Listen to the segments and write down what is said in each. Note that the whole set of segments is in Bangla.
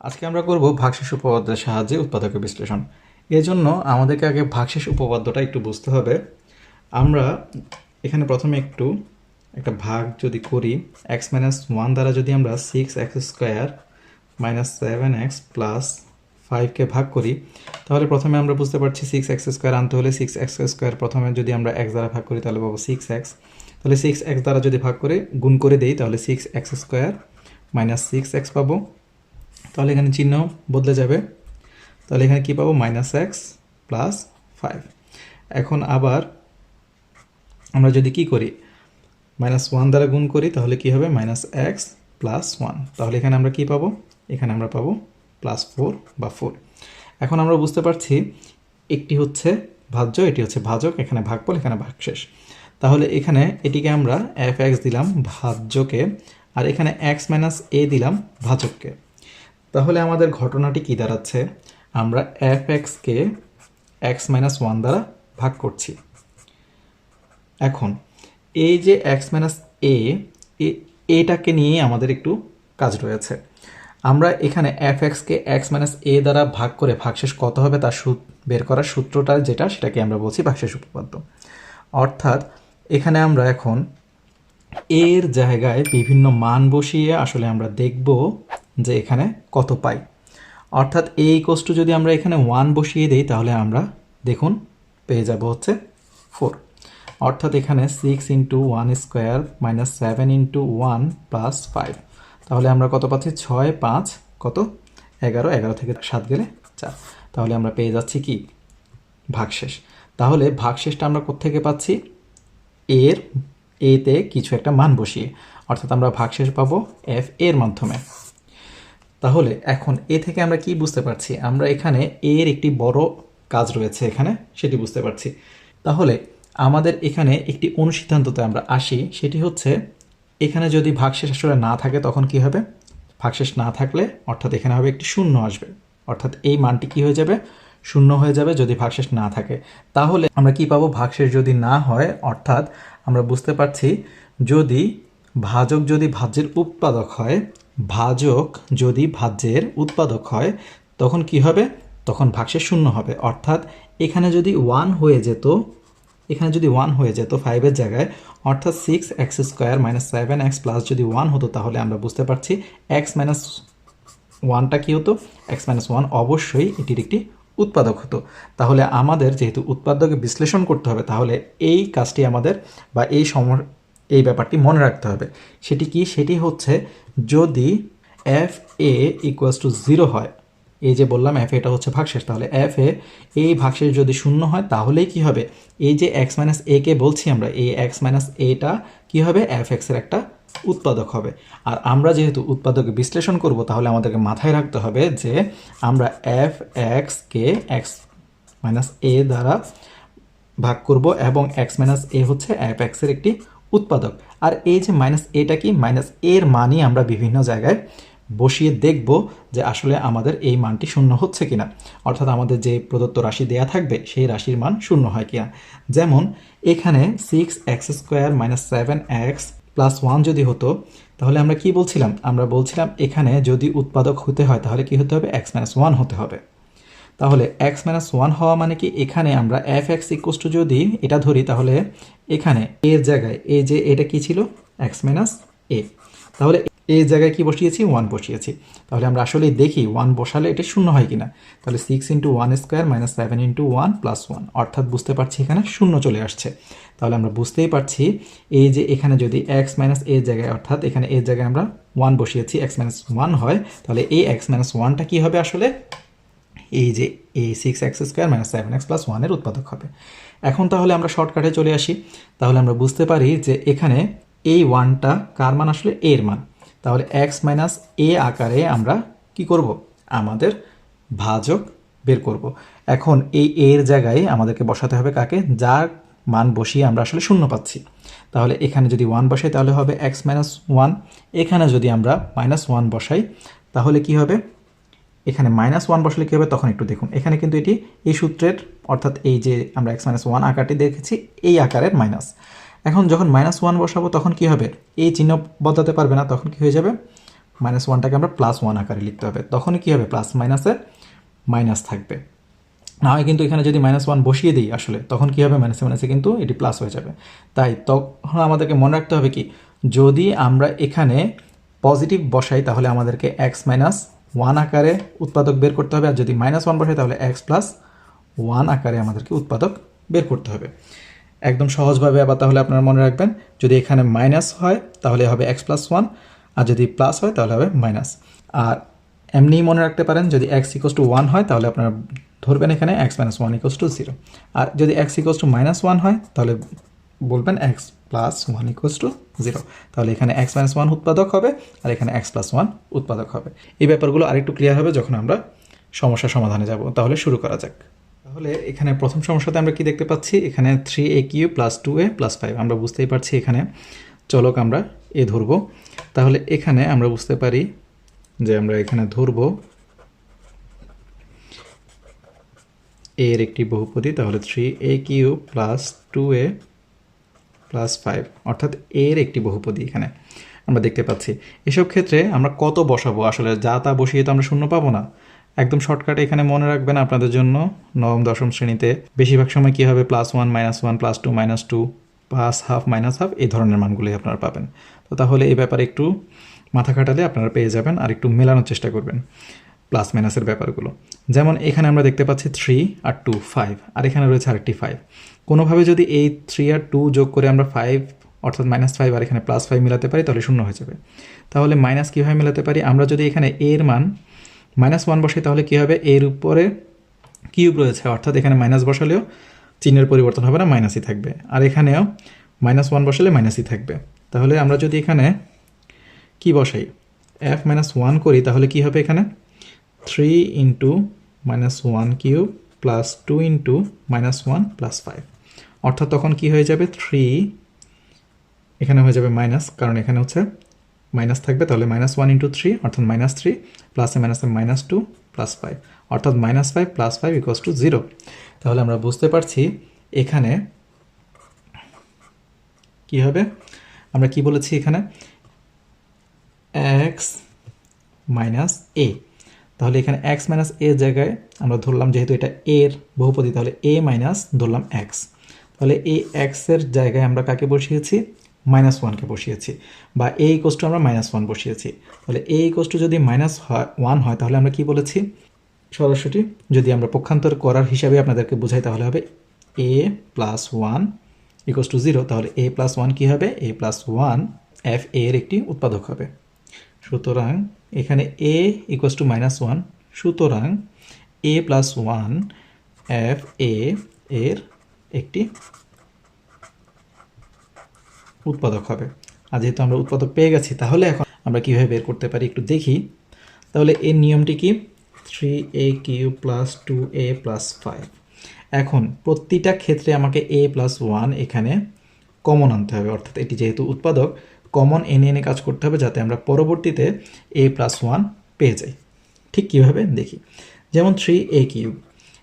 আজকে আমরা করব ভাগশেষ উপপাদ্যের সাহায্যে উৎপাদকের বিশ্লেষণ। এজন্য আমাদেরকে আগে ভাগশেষ উপপাদ্যটা একটু বুঝতে হবে। আমরা এখানে প্রথমে একটা ভাগ যদি করি, এক্স মাইনাস ওয়ান দ্বারা যদি আমরা 6x² মাইনাস 7x প্লাস 5কে ভাগ করি, তাহলে প্রথমে আমরা বুঝতে পারছি 6x² আনতে হলে 6x² প্রথমে যদি আমরা x দ্বারা ভাগ করি তাহলে পাবো 6x। তাহলে 6x দ্বারা যদি ভাগ করে গুণ করে দেই তাহলে 6x² মাইনাস 6x পাবো। তাহলে এখানে চিহ্ন বদলে যাবে, তাহলে এখানে কি পাবো -x প্লাস 5। এখন আবার আমরা যদি কি করি, -1 দ্বারা গুণ করি তাহলে কি হবে -x প্লাস 1। তাহলে এখানে আমরা কি পাবো, এখানে আমরা পাবো +4 বা 4। এখন আমরা বুঝতে পারছি একটি হচ্ছে ভাজ্য, এটি হচ্ছে ভাজক, এখানে ভাগফল, এখানে ভাগশেষ। তাহলে এখানে এটিকে আমরা fx দিলাম ভাজ্যকে, আর এখানে x - a দিলাম ভাজককে। তাহলে আমাদের ঘটনাটি কি দাঁড়াচ্ছে, আমরা fx-কে x - 1 দ্বারা ভাগ করছি। এখন এই যে x - a, এটাকে নিয়ে আমাদের একটু কাজ রয়েছে। আমরা এখানে fx-কে x - a দ্বারা ভাগ করে ভাগশেষ কত হবে তার বের করার সূত্রটা যেটা, সেটাকে আমরা বলছি ভাগশেষ উপপাদ্য। অর্থাৎ এখানে আমরা এখন এর জায়গায় বিভিন্ন মান বসিয়ে আসলে আমরা দেখব যে এখানে কত পাই। অর্থাৎ a = যদি আমরা এখানে 1 বসিয়ে দেই তাহলে আমরা দেখুন পেয়ে যাব হচ্ছে 4। অর্থাৎ এখানে 6 × 1² - 7 × 1 + 5। তাহলে আমরা কত পাচ্ছি, 6, 5 কত 11, 11 থেকে 7 গেলে 4। তাহলে আমরা পেয়ে যাচ্ছি কি, ভাগশেষ। তাহলে ভাগশেষটা আমরা কোত্থেকে পাচ্ছি, এর এতে কিছু একটা মান বসিয়ে, অর্থাৎ আমরা ভাগশেষ পাবো f এর মাধ্যমে। তাহলে এখন এ থেকে আমরা কি বুঝতে পারছি, আমরা এখানে এর একটি বড় কাজ রয়েছে এখানে, সেটি বুঝতে পারছি। তাহলে আমাদের এখানে একটি অনুসিদ্ধান্ততে আমরা আসি, সেটি হচ্ছে এখানে যদি ভাগশেষ আসলে না থাকে তখন কি হবে, ভাগশেষ না থাকলে অর্থাৎ এখানে হবে একটি শূন্য আসবে, অর্থাৎ এই মানটি কি হয়ে যাবে, শূন্য হয়ে যাবে যদি ভাগশেষ না থাকে। তাহলে আমরা কি পাবো, ভাগশেষ যদি না হয়, অর্থাৎ আমরা বুঝতে পারছি যদি ভাজক যদি ভাজ্যের উৎপাদক হয়, ভাজক যদি ভাজ্যের উৎপাদক হয় তখন কি হবে, তখন ভাগশেষ শূন্য হবে। অর্থাৎ এখানে যদি 1 হয়ে যেত, এখানে যদি 1 হয়ে যেত 5-এর জায়গায়, অর্থাৎ 6x² - 7x প্লাস যদি 1 হতো, তাহলে আমরা বুঝতে পারছি x - 1টা কি হতো, x - 1 অবশ্যই এটির একটি উৎপাদক হতো। তাহলে আমাদের যেহেতু উৎপাদকে বিশ্লেষণ করতে হবে, তাহলে এই কাজটি আমাদের বা এই ব্যাপারটি মনে রাখতে হবে। সেটি কি, সেটি হচ্ছে যদি fa = 0 হয়, এই যে বললাম fa এটা হচ্ছে ভাগশেষ, তাহলে fa এই ভাগশেষ যদি শূন্য হয় তাহলেই কি হবে, এই যে x - a কে বলছি আমরা, এই x - aটা কি হবে, fx এর একটা উৎপাদক হবে। আর আমরা যেহেতু উৎপাদকে বিশ্লেষণ করব, তাহলে আমাদেরকে মাথায় রাখতে হবে যে আমরা fx-কে x - a দ্বারা ভাগ করব এবং x - a হচ্ছে fx এর একটি উৎপাদক। আর এই যে -aটা কি, এর মানই আমরা বিভিন্ন জায়গায় বসিয়ে দেখব যে আসলে আমাদের এই মানটি শূন্য হচ্ছে কিনা, অর্থাৎ আমাদের যে প্রদত্ত রাশি দেয়া থাকবে সেই রাশির মান শূন্য হয় কিনা। যেমন এখানে 6x² - 7x প্লাস 1 যদি হতো, তাহলে আমরা কি বলছিলাম, আমরা বলছিলাম এখানে যদি উৎপাদক হতে হয় তাহলে কি হতে হবে, x - 1 হতে হবে। তাহলে x - 1 হওয়া মানে কি, এখানে আমরা fx = যদি এটা ধরি, তাহলে এখানে এর জায়গায় এই যে এটা কি ছিল, x - a, তাহলে এই জায়গায় কি বসিয়েছি, 1 বসিয়েছি। তাহলে আমরা আসলে দেখি 1 বসালে এটা শূন্য হয় কিনা। তাহলে 6 × 1² - 7 × 1 + 1, অর্থাৎ বুঝতে পারছি এখানে শূন্য চলে আসছে। তাহলে আমরা বুঝতেই পারছি এই যে এখানে যদি x - a জায়গায়, অর্থাৎ এখানে এর জায়গায় আমরা 1 বসিয়েছি, x - 1 হয়, তাহলে এই x - 1টা কি হবে আসলে, এই যে এই 6x² - 7x + 1 এর উৎপাদক হবে। এখন তাহলে আমরা শর্টকাটে চলে আসি, তাহলে আমরা বুঝতে পারি যে এখানে এই 1টা কার মান, আসলে এর মান। তাহলে x - a আকারে আমরা কি করব, আমাদের ভাজক বের করব। এখন এই এর জায়গায় আমাদেরকে বসাতে হবে কাকে, যার মান বসিয়ে আমরা আসলে শূন্য পাচ্ছি। তাহলে এখানে যদি 1 বসাই তাহলে হবে x - 1, এখানে যদি আমরা -1 বসাই তাহলে কি হবে, এখানে -1 বসলে কী হবে, তখন একটু দেখুন এখানে কিন্তু এটি এই সূত্রের, অর্থাৎ এই যে আমরা x - 1 আকারটি দেখেছি এই আকারের মাইনাস। এখন যখন -1 বসাবো তখন কি হবে, এই চিহ্ন বদলাতে পারবে না, তখন কি হয়ে যাবে মাইনাস ওয়ানটাকে আমরা প্লাস ওয়ান আকারে লিখতে হবে, তখনই কী হবে প্লাস মাইনাসে মাইনাস থাকবে। না হয় কিন্তু এখানে যদি মাইনাস ওয়ান বসিয়ে দিই আসলে তখন কী হবে মাইনাসে মাইনাসে কিন্তু এটি প্লাস হয়ে যাবে। তাই তখন আমাদেরকে মনে রাখতে হবে কি যদি আমরা এখানে পজিটিভ বসাই তাহলে আমাদেরকে এক্স মাইনাস ওয়ান আকারে উৎপাদক বের করতে হবে, আর যদি মাইনাস ওয়ান বসাই তাহলে এক্স প্লাস ওয়ান আকারে আমাদেরকে উৎপাদক বের করতে হবে। একদম সহজভাবে আবার তাহলে আপনারা মনে রাখবেন যদি এখানে মাইনাস হয় তাহলে হবে এক্স প্লাস ওয়ান, আর যদি প্লাস হয় তাহলে হবে মাইনাস। আর এমনিই মনে রাখতে পারেন যদি এক্স ইকোয়াস টু ওয়ান হয় তাহলে আপনারা ধরবেন এখানে x minus one equals to zero, আর যদি x equals to minus one হয় তাহলে বলবেন x plus one equals to zero. তাহলে এখানে এক্স মাইনাস ওয়ান উৎপাদক হবে আর এখানে এক্স প্লাস ওয়ান উৎপাদক হবে। এই ব্যাপারগুলো আরেকটু ক্লিয়ার হবে যখন আমরা সমস্যা সমাধানে যাব। তাহলে শুরু করা যাক। তাহলে এখানে প্রথম সমস্যাতে আমরা কি দেখতে পাচ্ছি, এখানে 3a³ + 2a + 5। আমরা বুঝতেই পারছি এখানে চলক আমরা এ ধরব। তাহলে এখানে আমরা বুঝতে পারি যে আমরা এখানে ধরব এর একটি বহুপদী, তাহলে 3a³ + 2a + 5 অর্থাৎ এর একটি বহুপদী এখানে আমরা দেখতে পাচ্ছি। এসব ক্ষেত্রে আমরা কত বসাবো, আসলে যা তা বসিয়ে তো আমরা শূন্য পাবো না। একদম শর্টকাটে এখানে মনে রাখবেন আপনাদের জন্য নবম দশম শ্রেণীতে বেশিরভাগ সময় কী হবে +1 -1 +2 -2 +1/2 -1/2 এই ধরনের মানগুলোই আপনারা পাবেন। তো তাহলে এই ব্যাপারে একটু মাথা খাটালে আপনারা পেয়ে যাবেন, আর একটু মেলানোর চেষ্টা করবেন প্লাস মাইনাসের ব্যাপারগুলো। যেমন এখানে আমরা দেখতে পাচ্ছি 3 আর 2 5, আর এখানে রয়েছে আরেকটি 5। কোনোভাবে যদি এই 3 আর 2 যোগ করে আমরা 5 অর্থাৎ -5 আর এখানে +5 মিলাতে পারি তাহলে শূন্য হয়ে যাবে। তাহলে মাইনাস কীভাবে মেলাতে পারি, আমরা যদি এখানে এর মান -1 বসাই তাহলে কী হবে, এর উপরে কিউব রয়েছে অর্থাৎ এখানে মাইনাস বসালেও চিহ্নের পরিবর্তন হবে না, মাইনাসই থাকবে। আর এখানেও -1 বসালে মাইনাসই থাকবে। তাহলে আমরা যদি এখানে কি বসাই f-1 করি তাহলে কি হবে, এখানে 3 × -1³ + 2 × -1 + 5 অর্থাৎ তখন কি হয়ে যাবে 3 এখানে হয়ে যাবে মাইনাস, কারণ এখানে হচ্ছে মাইনাস থাকবে। তাহলে -1 × 3 অর্থাৎ -3 প্লাসে মাইনাসে -2 + 5 অর্থাৎ -5 + 5 = 0। তাহলে আমরা বুঝতে পারছি এখানে কি হবে, আমরা কি বলেছি এখানে x - a। তাহলে এখানে x - a জায়গায় আমরা ধরলাম যেহেতু এটা এর বহুপদী তাহলে a - ধরলাম x। তাহলে এই x এর জায়গায় আমরা কাকে বসিয়েছি -1কে বসিয়েছি, বা a = আমরা -1 বসিয়েছি। তাহলে a = যদি -1 হয় তাহলে আমরা কি বলেছি সরাসরি যদি আমরা পক্ষান্তর করার হিসাবে আপনাদেরকে বোঝাই তাহলে হবে a + 1 = 0। তাহলে a + 1 কি হবে, a + 1 f এর একটি উৎপাদক হবে। সুতরাং এখানে a = -1, সুতরাং a + 1 f এর একটি উৎপাদক হবে। আর যেহেতু আমরা উৎপাদক পেয়ে গেছি তাহলে এখন আমরা কীভাবে বের করতে পারি একটু দেখি। তাহলে এর নিয়মটি কি, 3a³ + 2a + 5। এখন প্রতিটা ক্ষেত্রে আমাকে a + 1 এখানে কমন আনতে হবে, অর্থাৎ এটি যেহেতু উৎপাদক কমন এনে এনে কাজ করতে হবে যাতে আমরা পরবর্তীতে a + 1 পেয়ে যাই। ঠিক কীভাবে দেখি, যেমন 3a³,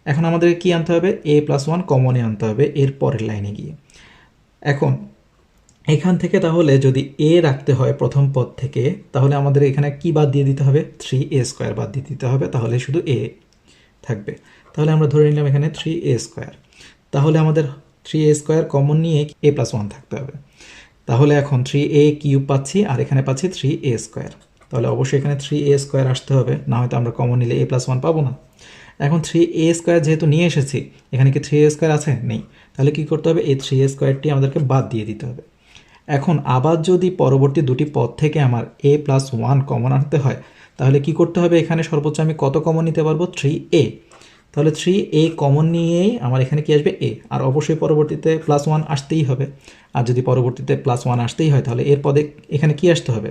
এখন আমাদের কি আনতে হবে a + 1 কমনে আনতে হবে এর পরের লাইনে গিয়ে। এখন এখান থেকে তাহলে যদি a রাখতে হয় প্রথম পদ থেকে তাহলে আমাদের এখানে কি বাদ দিয়ে দিতে হবে 3a² বাদ দিয়ে দিতে হবে, তাহলে শুধু a থাকবে। তাহলে আমরা ধরে নিলাম এখানে 3a², তাহলে আমাদের 3a² কমন নিয়ে a + 1 থাকতে হবে। তাহলে এখন 3a³ পাচ্ছি আর এখানে পাচ্ছি 3a², তাহলে অবশ্যই এখানে 3a² আসতে হবে, না হয়তো আমরা কমন নিলে a + 1 পাবো না। এখন 3a² যেহেতু নিয়ে এসেছি এখানে কি 3a² আছে, নেই, তাহলে কি করতে হবে এই 3a²টি আমাদেরকে বাদ দিয়ে দিতে হবে। এখন আবার যদি পরবর্তী দুটি পদ থেকে আমার a + 1 কমন আনতে হয় তাহলে কি করতে হবে, এখানে সর্বোচ্চ আমি কত কমন নিতে পারবো 3a। তাহলে 3a কমন নিয়েই আমার এখানে কি আসবে a, আর অবশ্যই পরবর্তীতে +1 আসতেই হবে। আর যদি পরবর্তীতে +1 আসতেই হয় তাহলে এর পদে এখানে কি আসতে হবে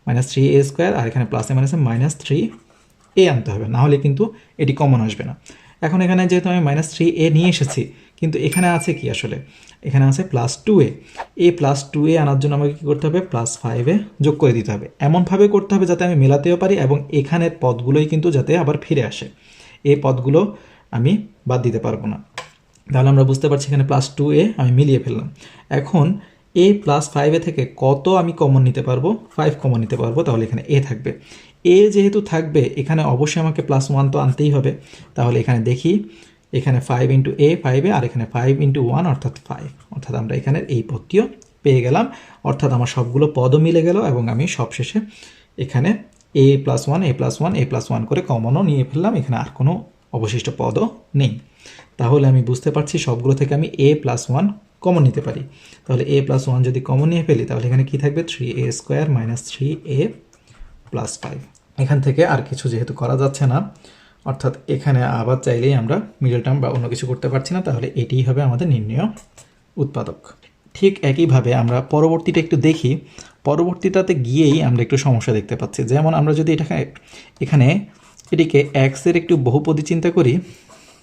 -3a² আর এখানে প্লাসে মাইনাসে -3a আনতে হবে, না হলে কিন্তু এটি কমন আসবে না। এখন এখানে যেহেতু আমি -3a নিয়ে এসেছি কিন্তু এখানে আছে কি, আসলে এখানে আছে +2a। a + 2a আনার জন্য আমাকে কী করতে হবে +5a যোগ করে দিতে হবে। এমনভাবে করতে হবে যাতে আমি মেলাতেও পারি এবং এখানের পদগুলোই কিন্তু যাতে আবার ফিরে আসে, এই পদগুলো আমি বাদ দিতে পারবো না। তাহলে আমরা বুঝতে পারছি এখানে +2a আমি মিলিয়ে ফেললাম। এখন এ প্লাস 5 থেকে কত আমি কমন নিতে পারবো? 5 কমন নিতে পারবো, তাহলে এখানে এ থাকবে। এ যেহেতু থাকবে এখানে অবশ্যই আমাকে +1 তো আনতেই হবে। তাহলে এখানে দেখি, এখানে 5 ইন্টু এ 5 আর এখানে 5 ইন্টু 1 অর্থাৎ 5, অর্থাৎ আমরা এখানের এই পদটিও পেয়ে গেলাম। অর্থাৎ আমার সবগুলো পদও মিলে গেল এবং আমি সবশেষে এখানে a+1 করে কমনও নিয়ে ফেললাম। এখানে আর কোনো অবশিষ্ট পদও নেই। তাহলে আমি বুঝতে পারছি সবগুলো থেকে আমি a+1 কমন নিতে পারি। তাহলে a+1 যদি কমন নিয়ে ফেলি তাহলে এখানে কি থাকবে? 3a² - 3a + 5। এখান থেকে আর কিছু যেহেতু করা যাচ্ছে না, অর্থাৎ এখানে আবার চাইলেই আমরা মিডল টার্ম বা অন্য কিছু করতে পারছি না, তাহলে এটিই হবে আমাদের নির্ণেয় উৎপাদক। ঠিক একইভাবে আমরা পরবর্তীটা একটু দেখি। পরবর্তীটাতে গিয়েই আমরা একটু সমস্যা দেখতে পাচ্ছি। যেমন আমরা যদি এখানে এটিকে এক্সের একটু বহুপদী চিন্তা করি,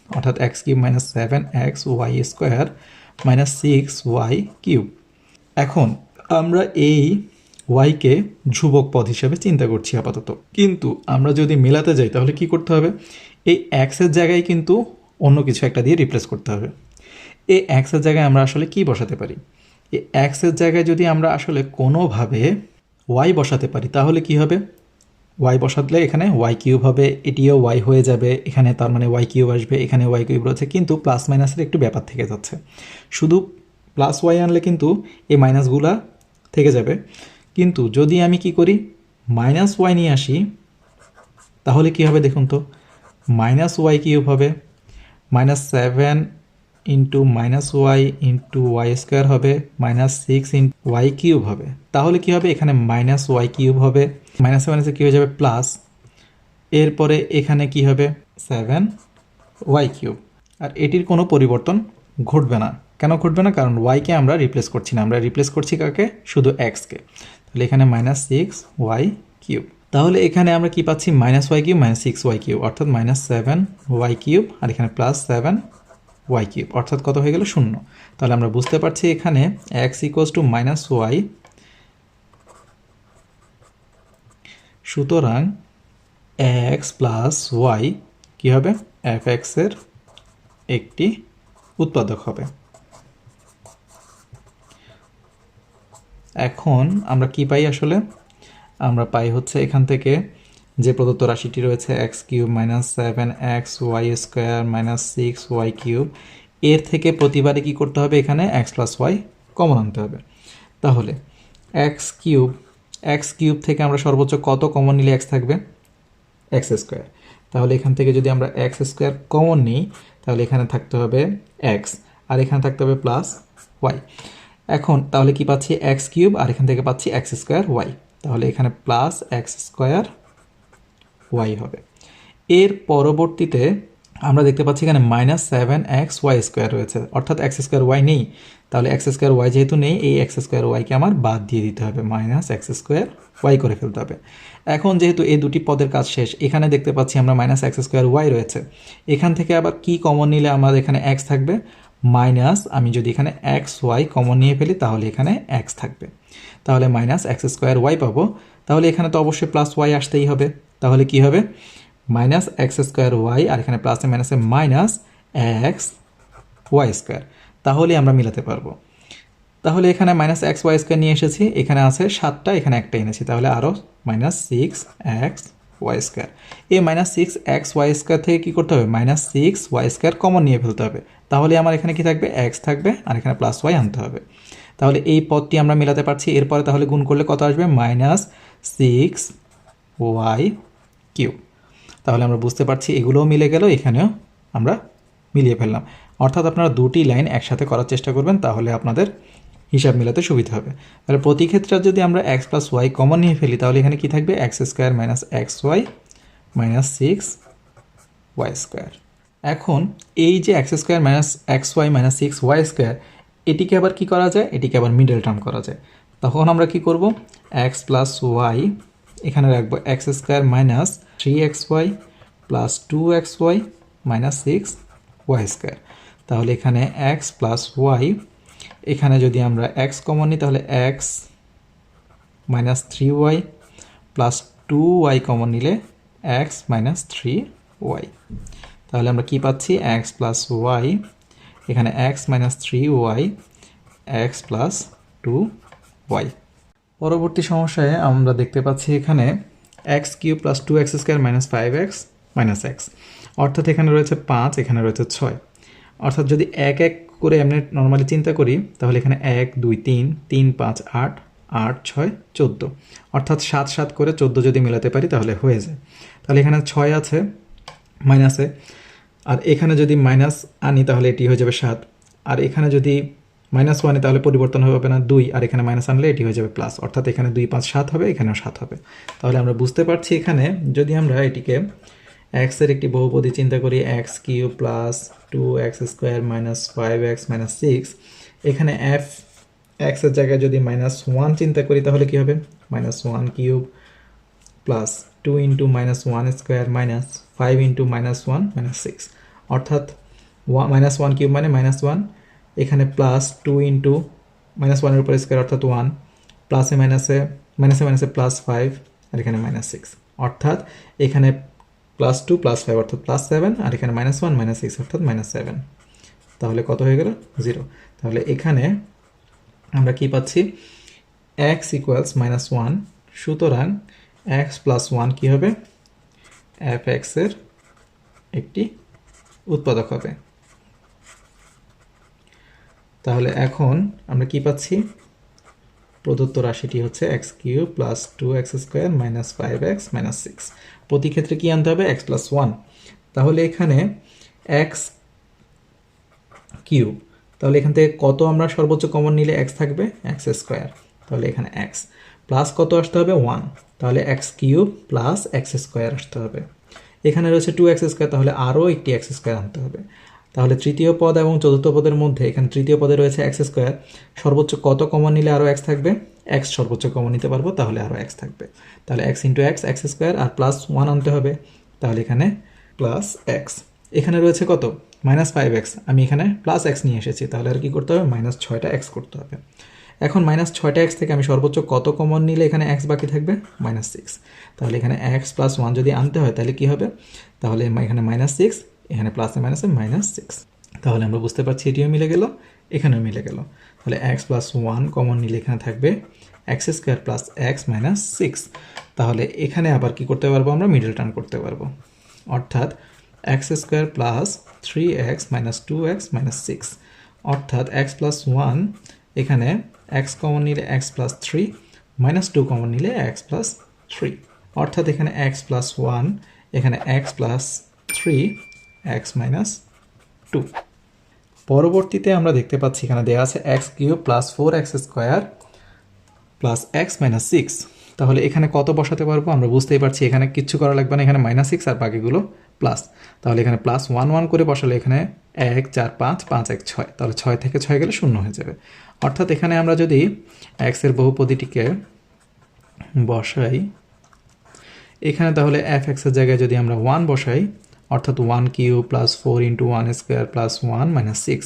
অর্থাৎ x³ - 7xy² - 6y³। এখন আমরা এই ওয়াইকে ধ্রুবক পদ হিসেবে চিন্তা করছি আপাতত, কিন্তু আমরা যদি মেলাতে যাই তাহলে কি করতে হবে? এই এক্সের জায়গায় কিন্তু অন্য কিছু একটা দিয়ে রিপ্লেস করতে হবে। এই এক্সের জায়গায় আমরা আসলে কি বসাতে পারি? এই এক্সের জায়গায় যদি আমরা আসলে কোনোভাবে ওয়াই বসাতে পারি তাহলে কি হবে? ওয়াই বসালে এখানে y³ হবে, এটিও y হয়ে যাবে, এখানে তার মানে y³ আসবে, এখানে y³ রয়েছে, কিন্তু প্লাস মাইনাসের একটু ব্যাপার থেকে যাচ্ছে। শুধু প্লাস ওয়াই আনলে কিন্তু এই মাইনাসগুলা থেকে যাবে, কিন্তু যদি আমি কি করি -y নিয়ে আসি তাহলে কি হবে দেখুন তো? -y³ হবে, -7 ইন্টু -y ইন্টু y² হবে, -6 ইন্টু y³ হবে। তাহলে কি হবে? এখানে -y³ হবে, মাইনাসে মাইনাসে কী হয়ে যাবে? প্লাস, এরপরে এখানে কি হবে? 7y³। আর এটির কোনো পরিবর্তন ঘটবে না। কেন ঘটবে না? কারণ ওয়াইকে আমরা রিপ্লেস করছি না, আমরা রিপ্লেস করছি কাকে? শুধু এক্সকে। তাহলে এখানে -6y³। তাহলে এখানে আমরা কি পাচ্ছি? -y³ - 6y³, অর্থাৎ -7y³ আর এখানে +7y³, অর্থাৎ কত হয়ে গেল? 0। তাহলে আমরা বুঝতে পারছি এখানে x = -y, সুতরাং x + y কী হবে? f(x)-এর একটি উৎপাদক হবে। এখন আমরা কি পাই আসলে? আমরা পাই হচ্ছে এখান থেকে যে প্রদত্ত রাশিটি রয়েছে x³ - 7xy² - 6y³, এর থেকে প্রতিবারে কি করতে হবে? এখানে x + y কমন আনতে হবে। তাহলে x³ থেকে আমরা সর্বোচ্চ কত কমন নিলে x থাকবে? x²। তাহলে এখান থেকে যদি আমরা x² কমন নিই তাহলে এখানে থাকতে হবে x, আর এখানে থাকতে হবে +y। এখন তাহলে কি পাচ্ছি? x³ আর এখান থেকে পাচ্ছি x²y, তাহলে এখানে +x²y হবে। এর পরবর্তীতে আমরা দেখতে পাচ্ছি এখানে -7xy² রয়েছে, অর্থাৎ x²y নেই। তাহলে x²y যেহেতু নেই, এই x²yকে আমার বাদ দিয়ে দিতে হবে, -x²y করে ফেলতে হবে। এখন যেহেতু এই দুটি পদের কাজ শেষ, এখানে দেখতে পাচ্ছি আমরা -x²y রয়েছে। এখান থেকে আবার কি কমন নিলে আমাদের এখানে x থাকবে? মাইনাস, আমি যদি এখানে xy কমন নিয়ে ফেলি তাহলে এখানে x থাকবে, তাহলে -x²y পাবো। তাহলে এখানে তো অবশ্যই +y আসতেই হবে, তাহলে কি হবে? -x²y আর এখানে প্লাসে মাইনাসে -xy², তাহলে আমরা মিলাতে পারবো। তাহলে এখানে -xy² নিয়ে এসেছি, এখানে আছে 7টা, এখানে একটা এনেছি, তাহলে আরও -6xy²। এই -6xy² থেকে কী করতে হবে? -6y² কমন নিয়ে ফেলতে হবে, তাহলে আমার এখানে কি থাকবে? x থাকবে, আর এখানে +y আনতে হবে। তাহলে এই পদটি আমরা মেলাতে পারছি। এরপরে তাহলে গুণ করলে কত আসবে? -6y³। তাহলে আমরা বুঝতে পারছি এগুলোও মিলে গেল, এখানেও আমরা মিলিয়ে ফেললাম। অর্থাৎ আপনারা দুটি লাইন একসাথে করার চেষ্টা করবেন, তাহলে আপনাদের হিসাব মেলাতে সুবিধা হবে। তাহলে প্রতি ক্ষেত্রে যদি আমরা x + y কমন নিয়ে ফেলি তাহলে এখানে কি থাকবে? x² - xy - 6y²। এখন এই যে x² - xy - 6y², এটিকে আবার কি করা যায়? এটিকে আবার মিডল টার্ম করা যায়। তখন আমরা কি করব? x + y এখানে রাখবো x² - 3xy + 2xy - 6y²। তাহলে এখানে x + y, এখানে যদি আমরা x কমন নিই তাহলে x - 3y + 2y কমন নিলে x - 3y। তাহলে আমরা কি পাচ্ছি? x + y, এখানে x - 3y, x + 2y। পরবর্তী সমস্যায় আমরা দেখতে পাচ্ছি এখানে x cube plus 2x square minus 5x minus x, অর্থাৎ এখানে রয়েছে 5, এখানে রয়েছে 6। অর্থাৎ যদি এক এক করে এমনি নর্মালি চিন্তা করি তাহলে এখানে 1 2 3 3 5 8 8 6 14, অর্থাৎ 7 7 করে 14 যদি মেলাতে পারি তাহলে হয়ে যায়। তাহলে এখানে 6 আছে মাইনাসে, আর এখানে যদি মাইনাস আনি তাহলে এটি হয়ে যাবে 7, আর এখানে যদি মাইনাস ওয়ানে তাহলে পরিবর্তন হবে না 2, আর এখানে মাইনাস আনলে এটি হয়ে যাবে প্লাস, অর্থাৎ এখানে 2 5 7 হবে, এখানেও 7 হবে। তাহলে আমরা বুঝতে পারছি এখানে যদি আমরা এটিকে এক্সের একটি বহুপদী চিন্তা করি x cube plus 2x square minus 5x minus 6, এখানে এফ এক্সের জায়গায় যদি -1 চিন্তা করি তাহলে কি হবে -1 cube plus 2 into -1 square minus 5 into -1 minus 6, অর্থাৎ -1 কিউব মানে -1, এখানে প্লাস 2 ইন্টু -1 এর উপর স্কোয়ার অর্থাৎ 1, প্লাসে মাইনাসে মাইনাসে প্লাস 5, আর এখানে -6, অর্থাৎ এখানে +2 +5 অর্থাৎ +7, আর এখানে -1 -6 অর্থাৎ -7। তাহলে কত হয়ে গেল 0। তাহলে এখানে আমরা কি পাচ্ছি x ইকুয়ালস -1, সুতরাং x প্লাস 1 কি হবে fx এর একটি উৎপাদক হবে। তাহলে এখন আমরা কি পাচ্ছি প্রদত্ত রাশিটি হচ্ছে x cube plus 2x square minus 5x minus 6। প্রতি ক্ষেত্রে কি আনতে হবে x প্লাস 1। তাহলে এখানে এক্স কিউব, তাহলে এখান থেকে কত আমরা সর্বোচ্চ কমন নিলে x থাকবে x স্কোয়ার, তাহলে এখানে x প্লাস কত আসতে হবে 1, তাহলে x cube plus x square আসতে হবে। এখানে রয়েছে 2x স্কোয়ার, তাহলে আরও একটি x স্কোয়ার আনতে হবে। তাহলে তৃতীয় পদ এবং চতুর্থ পদের মধ্যে এখানে তৃতীয় পদে রয়েছে এক্স স্কোয়ার, সর্বোচ্চ কত কমন নিলে আরও এক্স থাকবে, এক্স সর্বোচ্চ কমন নিতে পারবো, তাহলে আরও এক্স থাকবে। তাহলে x into x x square আর প্লাস 1 আনতে হবে, তাহলে এখানে প্লাস এক্স। এখানে রয়েছে কত -5x, আমি এখানে প্লাস এক্স নিয়ে এসেছি, তাহলে আর কি করতে হবে -6টা এক্স করতে হবে। এখন -6টা এক্স থেকে আমি সর্বোচ্চ কত কমন নিলে এখানে এক্স বাকি থাকবে -6, তাহলে এখানে এক্স প্লাস 1 যদি আনতে হয় তাহলে কি হবে, তাহলে এখানে -6, এখানে প্লাসে মাইনাসে -6, তাহলে আমরা বুঝতে পারছি এটিও মিলে গেল, এখানেও মিলে গেল। তাহলে x প্লাস 1 কমন নিলে এখানে থাকবে x square plus x minus 6। তাহলে এখানে আবার কি করতে পারবো আমরা মিডল টার্ম করতে পারবো, অর্থাৎ x square plus 3x minus 2x minus 6, অর্থাৎ x প্লাস 1 এখানে x কমন নিলে x প্লাস 3 মাইনাস 2 কমন নিলে x প্লাস 3, অর্থাৎ এখানে x প্লাস 1 এখানে x প্লাস 3 x মাইনাস 2। পরবর্তীতে আমরা দেখতে পাচ্ছি এখানে দেওয়া আছে x cube plus 4x square plus x minus 6। তাহলে এখানে কত বসাতে পারবো আমরা বুঝতেই পারছি, এখানে কিচ্ছু করা লাগবে না, এখানে -6 আর বাকিগুলো প্লাস। তাহলে এখানে প্লাস 1 1 করে বসালে এখানে 1 4 5 5 1 6, তাহলে 6 থেকে 6 গেলে 0 হয়ে যাবে। অর্থাৎ এখানে আমরা যদি x এর বহুপদীটিকে বসাই এখানে, তাহলে fx এর জায়গায় যদি আমরা 1 বসাই, অর্থাৎ 1 cube plus 4 into 1 square plus 1 minus 6,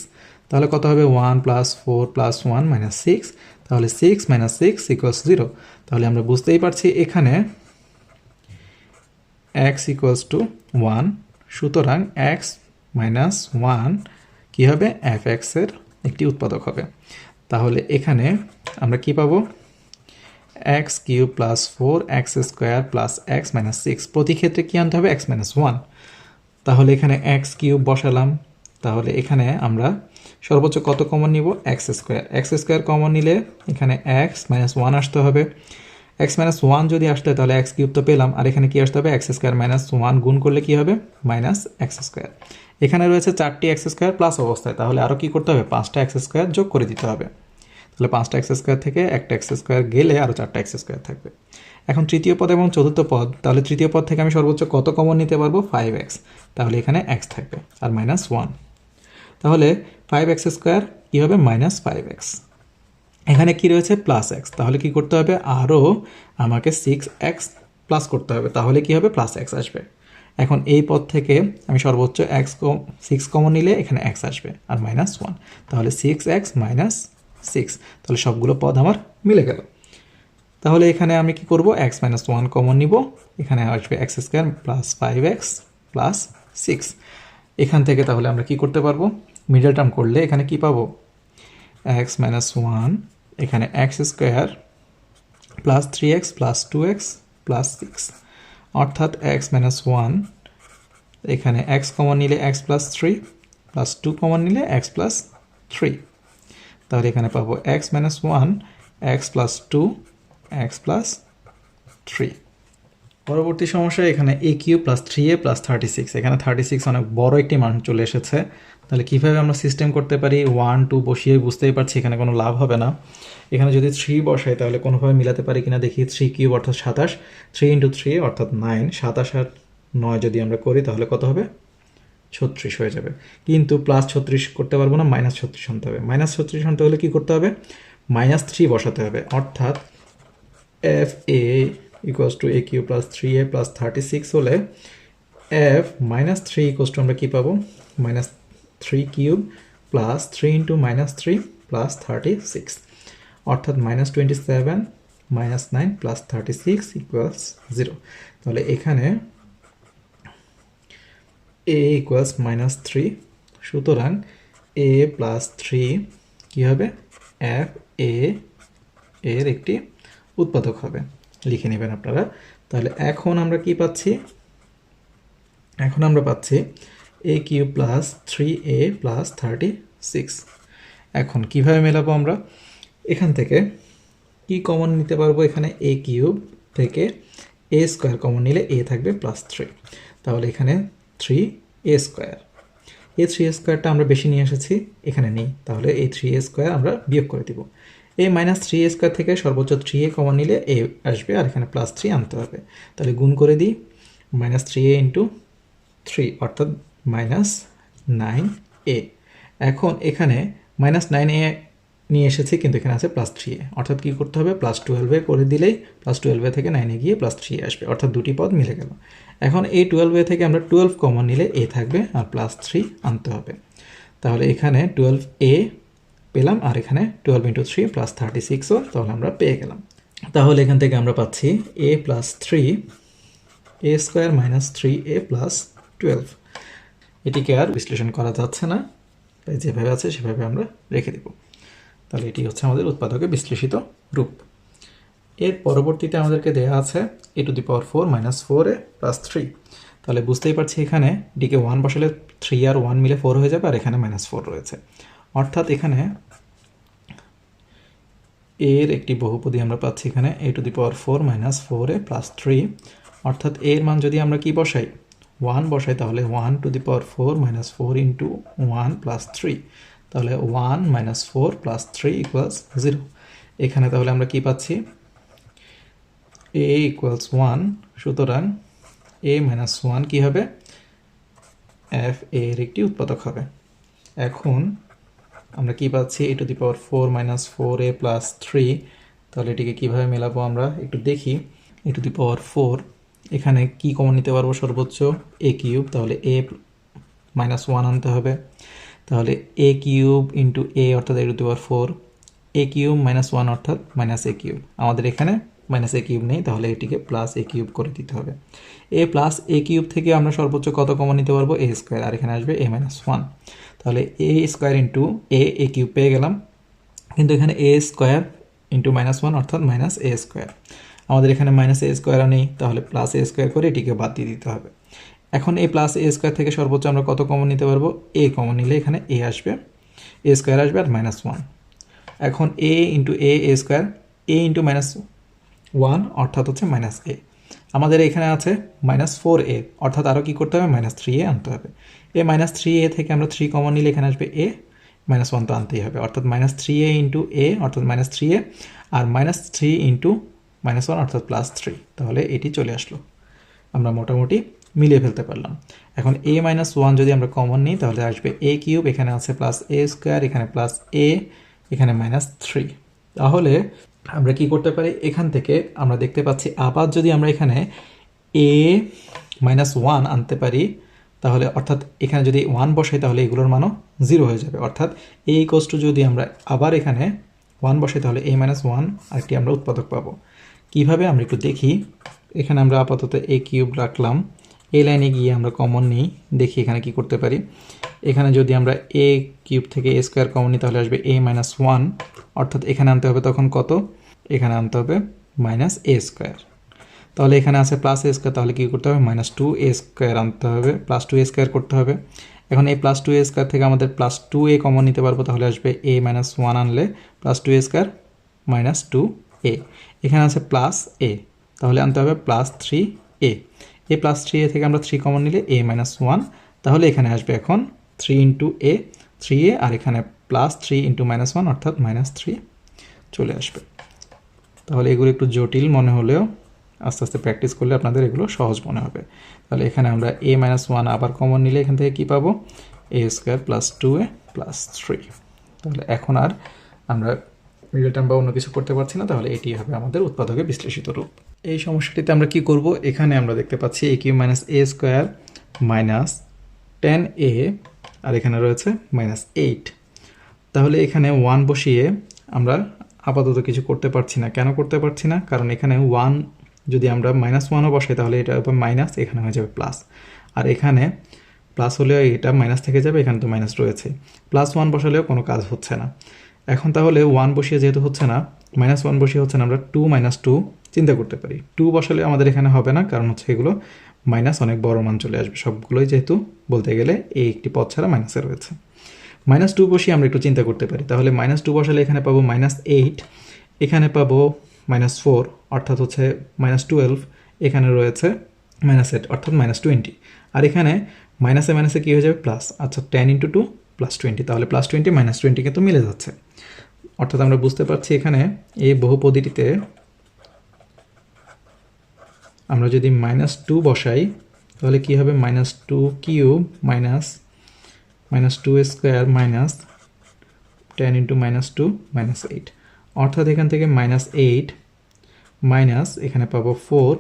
তাহলে কত হবে 1 প্লাস 4 প্লাস 1 মাইনাস 6, তাহলে 6 মাইনাস 6 ইকুয়ালস 0। তাহলে আমরা বুঝতেই পারছি এখানে x ইকুয়ালস টু 1, সুতরাং x মাইনাস 1 কী হবে fx এর একটি উৎপাদক হবে। তাহলে এখানে আমরা কি পাবো x cube plus 4x square plus x minus 6, প্রতি ক্ষেত্রে কী আনতে হবে x মাইনাস 1। তাহলে এখানে x কিউব বসালাম, তাহলে এখানে আমরা সর্বোচ্চ কত কমন নিব x স্কোয়ার কমন নিলে এখানে x মাইনাস 1 আসতে হবে, x মাইনাস 1 যদি আসতে তাহলে x কিউব তো পেলাম, আর এখানে কি আসতে হবে x স্কোয়ার মাইনাস 1 গুণ করলে কি হবে মাইনাস x স্কোয়ার। এখানে রয়েছে 4টি x স্কোয়ার প্লাস অবস্থায়, তাহলে আরও কি করতে হবে 5টা x স্কোয়ার যোগ করে দিতে হবে। তাহলে 5টা x স্কোয়ার থেকে একটা x স্কোয়ার গেলে আরও 4টা x স্কোয়ার থাকবে। এখন তৃতীয় পদ এবং চতুর্থ পদ, তাহলে তৃতীয় পদ থেকে আমি সর্বোচ্চ কত কমন নিতে পারবো 5x, তাহলে এখানে x থাকবে আর -1, তাহলে 5x স্কোয়ার কী হবে -5x। এখানে কি রয়েছে প্লাস x, তাহলে কি করতে হবে আরও আমাকে 6x প্লাস করতে হবে, তাহলে কি হবে প্লাস x আসবে। এখন এই পদ থেকে আমি সর্বোচ্চ 6 কমন নিলে এখানে x আসবে আর -1, তাহলে 6x মাইনাস 6, তাহলে সবগুলো পদ আমার মিলে গেল। তাহলে এখানে আমি কি করব x মাইনাস 1 কমন নিব, এখানে আসবে x square plus 5x plus 6। এখান থেকে তাহলে আমরা কি করতে পারবো মিডল টার্ম করলে এখানে কি পাবো x মাইনাস 1 এখানে x square plus 3x plus 2x plus 6, অর্থাৎ x মাইনাস 1, এখানে x কমন নিলে x প্লাস 3 প্লাস 2 কমন নিলে x প্লাস 3, তাহলে এখানে পাবো x minus 1, x plus 2, x plus 3। পরবর্তী সমস্যা, এখানে a cube plus 3a plus 36, এখানে 36 অনেক বড় একটি মান চলে এসেছে। তাহলে কীভাবে আমরা সিস্টেম করতে পারি? 1 2 বসিয়ে বুঝতেই পারছি এখানে কোনো লাভ হবে না। এখানে যদি 3 বসাই তাহলে কোনোভাবে মিলাতে পারি কিনা দেখি। 3 কিউব অর্থাৎ 27, 3 ইন্টু 3 অর্থাৎ 9, 27 আর 9 যদি আমরা করি তাহলে কত হবে? 36 হয়ে যাবে। কিন্তু প্লাস 36 করতে পারবো না, মাইনাস 36 আনতে হবে। মাইনাস 36 আনতে হলে কী করতে হবে? মাইনাস 3 বসাতে হবে, অর্থাৎ F A equals to A cube plus 3a plus 36 হলে এফ মাইনাস 3 ইকুয়ালস টু আমরা কী পাবো? Minus 3 cube plus 3 into minus 3 plus 36, অর্থাৎ মাইনাস 27 মাইনাস 9 প্লাস 36 ইকুয়ালস 0। তাহলে এখানে a ইকুয়ালস মাইনাস 3, সুতরাং a প্লাস 3 কী হবে? এফ এ এর একটি উৎপাদক হবে, লিখে নেবেন আপনারা। তাহলে এখন আমরা কি পাচ্ছি? এখন আমরা পাচ্ছি a cube plus 3a plus 36। এখন কিভাবে মেলাবো আমরা? এখান থেকে কি কমন নিতে পারবো? এখানে a কিউব থেকে a স্কোয়ার কমন নিলে a থাকবে প্লাস 3, তাহলে এখানে 3a স্কোয়ার। এই 3a স্কোয়ারটা আমরা বেশি নিয়ে এসেছি, এখানে নেই, তাহলে এই 3a স্কোয়ার আমরা বিয়োগ করে দিব। a মাইনাস 3a স্কোয়ার থেকে সর্বোচ্চ 3a কমন নিলে a আসবে, আর এখানে প্লাস 3 আনতে হবে। তাহলে গুণ করে দিই, মাইনাস 3a ইন্টু 3 অর্থাৎ মাইনাস 9a। এখন এখানে মাইনাস 9a নিয়ে এসেছি, কিন্তু এখানে আছে প্লাস 3a, অর্থাৎ কী করতে হবে? প্লাস 12a করে দিলেই প্লাস 12a থেকে 9a গিয়ে প্লাস 3a আসবে, অর্থাৎ দুটি পদ মিলে গেল। এখন এই 12a থেকে আমরা 12 কমন নিলে a থাকবে, আর প্লাস 3 আনতে হবে। তাহলে এখানে 12a পেলাম, আর এখানে 12 ইন্টু 3 প্লাস 36ও তাহলে আমরা পেয়ে গেলাম। তাহলে এখান থেকে আমরা পাচ্ছি a plus 3 a square minus 3a plus 12। এটিকে আর বিশ্লেষণ করা যাচ্ছে না, তাই যেভাবে আছে সেভাবে আমরা রেখে দেব। তাহলে এটি হচ্ছে আমাদের উৎপাদকের বিশ্লেষিত রূপ। এর পরবর্তীতে আমাদেরকে দেওয়া আছে a to the power 4 minus 4a plus 3। তাহলে বুঝতেই পারছি এখানে ডিকে 1 বসালে 3 আর 1 মিলে 4 হয়ে যাবে, আর এখানে মাইনাস 4 রয়েছে, অর্থাৎ এখানে এর একটি বহুপদী আমরা পাচ্ছি এখানে a to the power 4 minus 4a plus 3, অর্থাৎ এর মান যদি আমরা কি বসাই? 1 বসাই, তাহলে 1 to the power 4 minus 4 into 1 plus 3, তাহলে 1 মাইনাস 4 প্লাস 3 ইকুয়ালস 0। এখানে তাহলে আমরা কি পাচ্ছি? a ইকুয়ালস 1, সুতরাং a মাইনাস 1 কী হবে? এফ এর একটি উৎপাদক হবে। এখন আমরা কি পাচ্ছি? a to the power 4 minus 4a plus 3, তাহলে এটিকে কীভাবে মেলাবো আমরা একটু দেখি। a টু দি পাওয়ার 4, এখানে কি কমন নিতে পারবো? সর্বোচ্চ a কিউব, তাহলে a মাইনাস 1 আনতে হবে, তাহলে a কিউব ইন্টু a অর্থাৎ a to the power 4, a cube minus 1 অর্থাৎ মাইনাস a কিউব। আমাদের এখানে মাইনাস a কিউব নেই, তাহলে এটিকে প্লাস a কিউব করে দিতে হবে। a প্লাস a কিউব থেকে আমরা সর্বোচ্চ কত কমন নিতে পারবো? a স্কোয়ার, আর এখানে আসবে a মাইনাস 1, তাহলে a square into a cube পেয়ে গেলাম, কিন্তু এখানে a স্কোয়ার ইন্টু মাইনাস 1 অর্থাৎ মাইনাস a স্কোয়ার। আমাদের এখানে মাইনাস a স্কোয়ার নেই, তাহলে প্লাস a স্কোয়ার করে এটিকে বাদ দিয়ে দিতে হবে। এখন এই প্লাস a স্কোয়ার থেকে সর্বোচ্চ আমরা কত কমন নিতে পারবো? a কমন নিলে এখানে a আসবে, a স্কোয়ার আসবে, আর মাইনাস 1। এখন a into a square, a into minus 1 অর্থাৎ হচ্ছে মাইনাস a। আমাদের এখানে আছে মাইনাস 4a, অর্থাৎ আরও কী করতে হবে? মাইনাস 3a আনতে হবে। এই মাইনাস 3a থেকে আমরা 3 কমন নিলে এখানে আসবে a, মাইনাস 1 তো আনতেই হবে, অর্থাৎ মাইনাস 3a ইন্টু a অর্থাৎ মাইনাস 3a, আর মাইনাস 3 ইন্টু মাইনাস 1 অর্থাৎ প্লাস 3, তাহলে এটি চলে আসলো। আমরা মোটামুটি মিলিয়ে ফেলতে পারলাম। এখন a মাইনাস 1 যদি আমরা কমন নিই তাহলে আসবে a কিউব, এখানে আছে প্লাস a স্কোয়ার, এখানে প্লাস a, এখানে মাইনাস 3। তাহলে আমরা কি করতে পারি? এখান থেকে আমরা দেখতে পাচ্ছি আবার যদি আমরা এখানে a মাইনাস 1 আনতে পারি, তাহলে অর্থাৎ এখানে যদি 1 বসাই তাহলে এগুলোর মানও 0 হয়ে যাবে, অর্থাৎ a ইকুয়ালস টু যদি আমরা আবার এখানে 1 বসাই তাহলে a মাইনাস 1 আরেকটি আমরা উৎপাদক পাবো। কীভাবে আমরা একটু দেখি। এখানে আমরা আপাতত a কিউব রাখলাম, এই লাইনে গিয়ে আমরা কমন নিই, দেখি এখানে কি করতে পারি। এখানে যদি আমরা এ কিউব থেকে এ স্কোয়ার কমন নিই তাহলে আসবে এ মাইনাস ওয়ান, অর্থাৎ এখানে আনতে হবে তখন কত, এখানে আনতে হবে মাইনাস এ স্কোয়ার। তাহলে এখানে আছে প্লাস এ স্কোয়ার, তাহলে কী করতে হবে মাইনাস টু এ স্কোয়ার আনতে হবে, প্লাস টু এ স্কোয়ার করতে হবে। এখন এই প্লাস টু এ স্কোয়ার থেকে আমাদের প্লাস টু এ কমন নিতে পারবো, তাহলে আসবে এ মাইনাস ওয়ান আনলে প্লাস টু এ স্কোয়ার মাইনাস টু এ। এখানে আছে প্লাস এ, তাহলে আনতে হবে প্লাস থ্রি এ। এ প্লাস থ্রি এ থেকে আমরা থ্রি কমন নিলে এ মাইনাস ওয়ান, তাহলে এখানে আসবে এখন থ্রি ইন্টু এ, থ্রি এ, আর এখানে plus three into minus one অর্থাৎ মাইনাস থ্রি চলে আসবে। তাহলে এগুলো একটু জটিল মনে হলেও আস্তে আস্তে প্র্যাকটিস করলে আপনাদের এগুলো সহজ মনে হবে। তাহলে এখানে আমরা এ মাইনাস ওয়ান আবার কমন নিলে এখান থেকে কী পাবো, এ স্কোয়ার প্লাস টু এ প্লাস থ্রি। তাহলে এখন আর আমরা মিডল টার্ম বা অন্য কিছু করতে পারছি না, তাহলে এটি হবে আমাদের উৎপাদকের বিশ্লেষিত রূপ। এই সমস্যাটিতে আমরা কি করব, এখানে আমরা দেখতে পাচ্ছি এ কিউ মাইনাস এ স্কোয়ার মাইনাস টেন এ, আর এখানে রয়েছে মাইনাস এইট। তাহলে এখানে ওয়ান বসিয়ে আমরা আপাতত কিছু করতে পারছি না। কেন করতে পারছি না, কারণ এখানে ওয়ান যদি আমরা মাইনাস ওয়ানও বসাই তাহলে এটা হবে মাইনাস, এখানে হয়ে যাবে প্লাস, আর এখানে প্লাস হলেও এটা মাইনাস থেকে যাবে, এখানে তো মাইনাস রয়েছে। প্লাস ওয়ান বসালেও কোনো কাজ হচ্ছে না। এখন তাহলে ওয়ান বসিয়ে যেহেতু হচ্ছে না, মাইনাস ওয়ান বসিয়ে হচ্ছে না, আমরা টু মাইনাস টু চিন্তা করতে পারি। টু বসালে আমাদের এখানে হবে না, কারণ হচ্ছে এগুলো মাইনাস অনেক বড় মান চলে আসবে সবগুলোই, যেহেতু বলতে গেলে এই একটি পদ ছাড়া মাইনাসে রয়েছে। মাইনাস টু বসিয়ে আমরা একটু চিন্তা করতে পারি, তাহলে মাইনাস টু বসালে এখানে পাবো মাইনাস এইট, এখানে পাবো মাইনাস ফোর অর্থাৎ হচ্ছে মাইনাস টুয়েলভ, এখানে রয়েছে মাইনাস এইট অর্থাৎ মাইনাস টোয়েন্টি, আর এখানে মাইনাসে মাইনাসে কী হয়ে যাবে প্লাস, আচ্ছা ten into two plus twenty, তাহলে প্লাস টোয়েন্টি মাইনাস টোয়েন্টি কিন্তু মিলে যাচ্ছে। অর্থাৎ আমরা বুঝতে পারছি এখানে এই বহুপদীটিতে আমরা যদি মাইনাস টু বসাই তাহলে কী হবে, minus two cube minus two square minus ten into minus two minus eight, অর্থাৎ এখান থেকে মাইনাস এইট মাইনাস এখানে পাবো ফোর,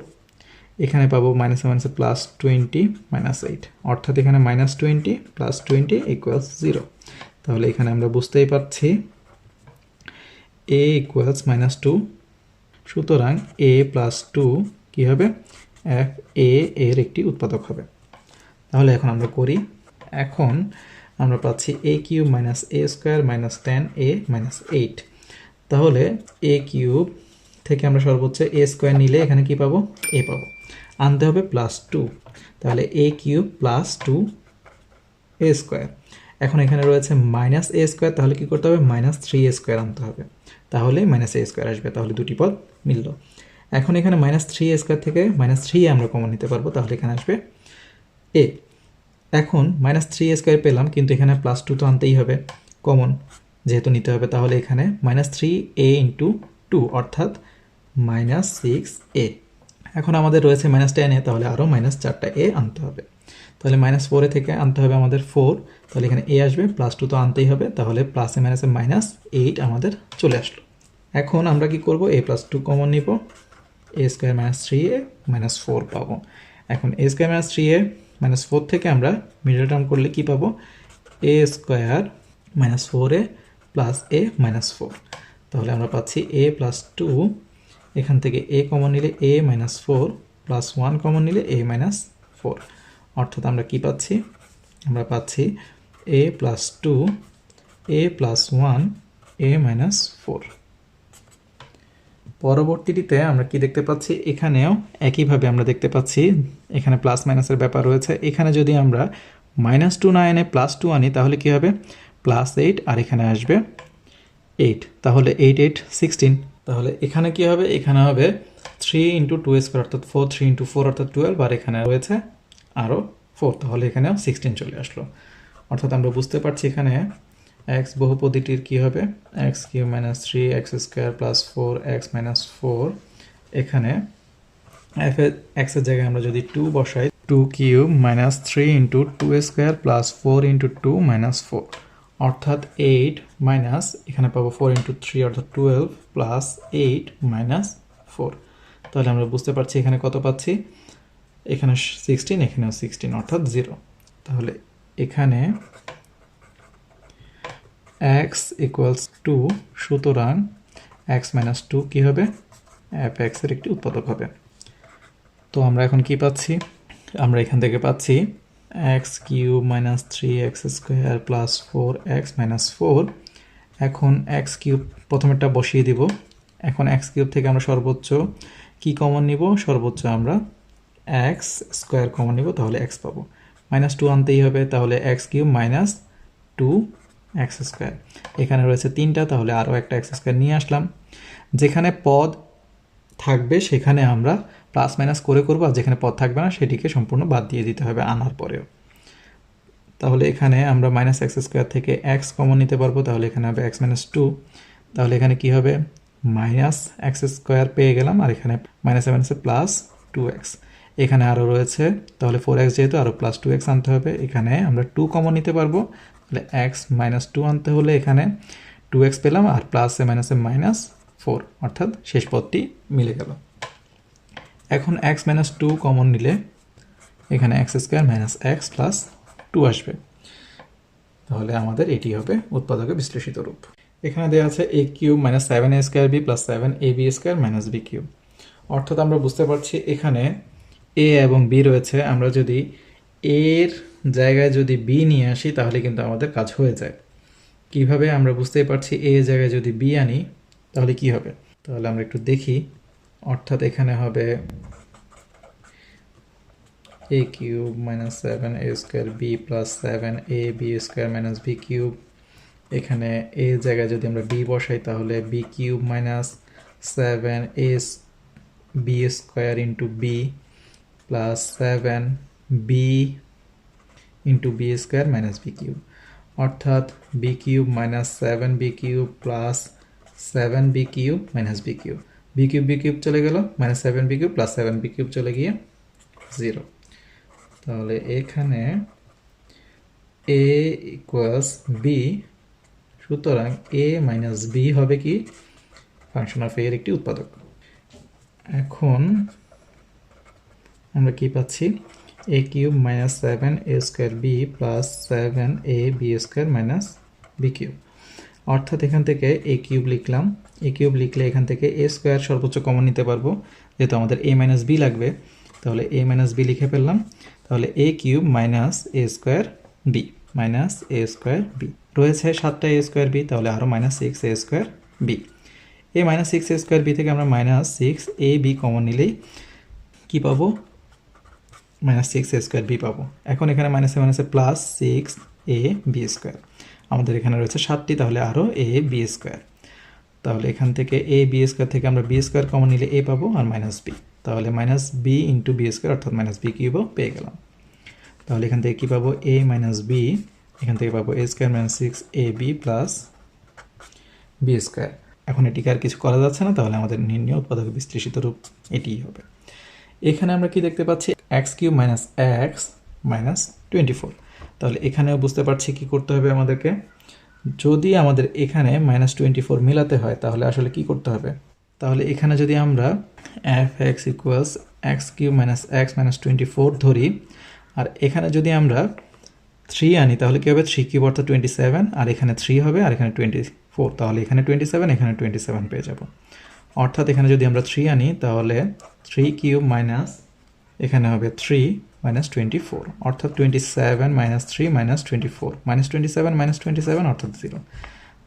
এখানে পাবো মাইনাসে মাইনাসে প্লাস টোয়েন্টি মাইনাস এইট, অর্থাৎ এখানে minus twenty plus twenty equals zero. তাহলে এখানে আমরা বুঝতেই পারছি এ ইকুয়ালস মাইনাস টু, সুতরাং এ প্লাস টু কী হবে, এর একটি উৎপাদক হবে। তাহলে এখন আমরা করি, এখন আমরা পাচ্ছি এ কিউব মাইনাস এ স্কোয়ার মাইনাস টেন এ মাইনাস এইট। তাহলে এ কিউব থেকে আমরা সর্বোচ্চ এ স্কোয়ার নিলে এখানে কি পাবো, এ পাবো, আনতে হবে প্লাস টু, তাহলে এ কিউব প্লাস টু এ স্কোয়ার। এখন এখানে রয়েছে মাইনাস এ স্কোয়ার, তাহলে কি করতে হবে মাইনাস থ্রি এ স্কোয়ার আনতে হবে, তাহলে মাইনাস এ স্কোয়ার আসবে, তাহলে দুটি পদ মিলল। এখন এখানে মাইনাস থ্রি এ স্কোয়ার থেকে মাইনাস থ্রি আমরা কমন নিতে পারবো, তাহলে এখানে আসবে এ। এখন মাইনাস থ্রি এ স্কোয়ার পেলাম, কিন্তু এখানে প্লাস টু তো আনতেই হবে কমন, যেহেতু নিতে হবে, তাহলে এখানে মাইনাস থ্রি এ ইন্টু টু অর্থাৎ মাইনাস সিক্স এ। এখন আমাদের রয়েছে মাইনাস টেন এ, তাহলে আরও মাইনাস চারটা এ আনতে হবে, তাহলে মাইনাস ফোরে থেকে আনতে হবে আমাদের ফোর, তাহলে এখানে এ আসবে, প্লাস টু তো আনতেই হবে, তাহলে প্লাসে মাইনাসে মাইনাস এইট আমাদের চলে আসলো। এখন আমরা কি করব, এ প্লাস টু কমন নিব, এ স্কোয়ার মাইনাস থ্রি এ মাইনাস ফোর পাবো। এখন এ স্কোয়ার মাইনাস থ্রি এ মাইনাস ফোর থেকে আমরা মিডল টার্ম করলে কি পাবো, এ স্কোয়ার মাইনাস ফোর এ প্লাস এ মাইনাস ফোর, তাহলে আমরা পাচ্ছি এ প্লাস টু, এখান থেকে এ কমন নিলে A minus four plus one common নিলে এ মাইনাস ফোর, অর্থাৎ আমরা কি পাচ্ছি, আমরা পাচ্ছি এ প্লাস টু এ প্লাস ওয়ান এ মাইনাস ফোর। পরবর্তীটিতে আমরা কি দেখতে পাচ্ছি, এখানেও একইভাবে আমরা দেখতে পাচ্ছি এখানে প্লাস মাইনাসের ব্যাপার রয়েছে। এখানে যদি আমরা মাইনাস টু না এনে প্লাস টু আনি তাহলে কি হবে, প্লাস এইট, আর এখানে আসবে এইট, তাহলে এইট এইট সিক্সটিন। তাহলে এখানে কি হবে, এখানে হবে থ্রি ইন্টু টু স্কোয়ার অর্থাৎ ফোর, থ্রি ইন্টু ফোর অর্থাৎ টুয়েলভ, আর এখানে রয়েছে আরও ফোর, তাহলে এখানেও সিক্সটিন চলে আসলো। অর্থাৎ আমরা বুঝতে পারছি এখানে এক্স বহুপদীটির কী হবে, x cube minus three x square plus four x minus four, এখানে এক্সের জায়গায় আমরা যদি টু বসাই, two cube minus three into two square plus four into two minus four, অর্থাৎ এইট মাইনাস এখানে পাবো ফোর ইন্টু থ্রি অর্থাৎ twelve plus eight minus four. তাহলে আমরা বুঝতে পারছি এখানে কত পাচ্ছি, এখানে সিক্সটিন, এখানেও সিক্সটিন অর্থাৎ জিরো। তাহলে এখানে এক্স ইকুয়ালস টু, সুতরাং এক্স মাইনাস টু কী হবে, এফ এক্সের একটি উৎপাদক হবে। তো আমরা এখন কি পাচ্ছি, আমরা এখান থেকে পাচ্ছি x cube minus 3x square plus 4x minus 4। এখন এক্স কিউব প্রথমেরটা বসিয়ে দিব। এখন এক্স কিউব থেকে আমরা সর্বোচ্চ কি কমন নিব? সর্বোচ্চ আমরা এক্স স্কোয়ার কমন নিব, তাহলে এক্স পাবো। -2 আনতেই হবে, তাহলে x cube minus 2x square. এখানে রয়েছে 3টা, তাহলে আরও একটা এক্স স্কোয়ার নিয়ে আসলাম। যেখানে পদ থাকবে সেখানে আমরা প্লাস মাইনাস করে করবো, আর যেখানে পদ থাকবে না সেটিকে সম্পূর্ণ বাদ দিয়ে দিতে হবে আনার পরেও। তাহলে এখানে আমরা -x স্কোয়ার থেকে x কমন নিতে পারবো, তাহলে এখানে হবে x মাইনাস 2। তাহলে এখানে কি হবে? -x স্কোয়ার পেয়ে গেলাম, আর এখানে -7 প্লাস 2x। এখানে আরও রয়েছে, তাহলে 4x যেহেতু আরও প্লাস 2x আনতে হবে। এখানে আমরা 2 কমন নিতে পারবো, তাহলে x মাইনাস 2 আনতে হলে এখানে 2x পেলাম, আর প্লাসে মাইনাসে -4, অর্থাৎ শেষ পদটি মিলে গেল। এখন x মাইনাস 2 কমন নিলে এখানে x square minus x plus 2 আসবে। তাহলে আমাদের এটি হবে উৎপাদকের বিশ্লেষিত রূপ। এখানে দেওয়া আছে a cube minus 7a square b plus 7ab square minus b cube. অর্থাৎ আমরা বুঝতে পারছি এখানে a এবং b রয়েছে। আমরা যদি এর জায়গায় যদি b নিয়ে আসি তাহলে কিন্তু আমাদের কাজ হয়ে যায়। কিভাবে? আমরা বুঝতেই পারছি a এর জায়গায় যদি b আনি তাহলে কি হবে। তাহলে আমরা একটু দেখি। অর্থাৎ এখানে হবে a cube minus 7a square b plus 7ab square minus b cube. এখানে a জায়গায় যদি আমরা b বসাই তাহলে b cube minus 7ab square into b প্লাস 7b into b square minus b cube. অর্থাৎ b cube minus 7b cube plus 7b cube minus b cube. b cube চলে গেল, minus 7b cube plus 7b cube চলে গিয়ে 0। তাহলে এখানে a ইকুয়ালস b, সুতরাং a মাইনাস b হবে কি? ফাংশন অফ a এর একটি উৎপাদক। এখন আমরা কি পাচ্ছি? a cube minus 7a square b plus 7ab square minus b cube. অর্থাৎ এখান থেকে a কিউব লিখলাম। a কিউব লিখলে এখান থেকে a স্কোয়ার সর্বোচ্চ কমন নিতে পারবো, যেহেতু আমাদের a মাইনাস b লাগবে। তাহলে a মাইনাস b লিখে ফেললাম। তাহলে a cube minus a square b minus a square b রয়েছে 7টা a স্কোয়ার b, তাহলে আরও -6a স্কোয়ার b। এই -6a স্কোয়ার b থেকে আমরা -6ab কমন নিলেই কি পাবো? -6a স্কোয়ার b পাবো। এখন এখানে মাইনাসে প্লাস 6ab স্কোয়ার। আমাদের এখানে রয়েছে 7টি, তাহলে আরও ab স্কোয়ার। তাহলে এখান থেকে ab স্কোয়ার থেকে আমরা b স্কোয়ার কমন নিলে a পাবো, আর -b। তাহলে -b ইন্টু b স্কোয়ার অর্থাৎ -b কিউবও পেয়ে গেলাম। তাহলে এখান থেকে কী পাবো? a মাইনাস b, এখান থেকে পাবো a square minus 6ab plus b square. এখন এটিকে আর কিছু করা যাচ্ছে না, তাহলে আমাদের নির্ণয় উৎপাদকের বিশ্লেষিত রূপ এটিই হবে। এখানে আমরা কি দেখতে পাচ্ছি? X cube minus x minus 24। তাহলে এখানেও বুঝতে পারছি কি করতে হবে আমাদেরকে। যদি আমাদের এখানে -24 মিলাতে হয় তাহলে আসলে কি করতে হবে? তাহলে এখানে যদি আমরা f(x) equals x cube minus x minus 24 ধরি, আর এখানে যদি আমরা 3 আনি তাহলে কী হবে? 3 কিউব অর্থাৎ 27, আর এখানে 3 হবে, আর এখানে 24, তাহলে এখানে 27, এখানে 27 পেয়ে যাব। অর্থাৎ এখানে যদি আমরা 3 আনি তাহলে 3 কিউব মাইনাস এখানে হবে 3 মাইনাস 24, অর্থাৎ 27 মাইনাস 3 মাইনাস 24, -27 মাইনাস 27 অর্থাৎ 0।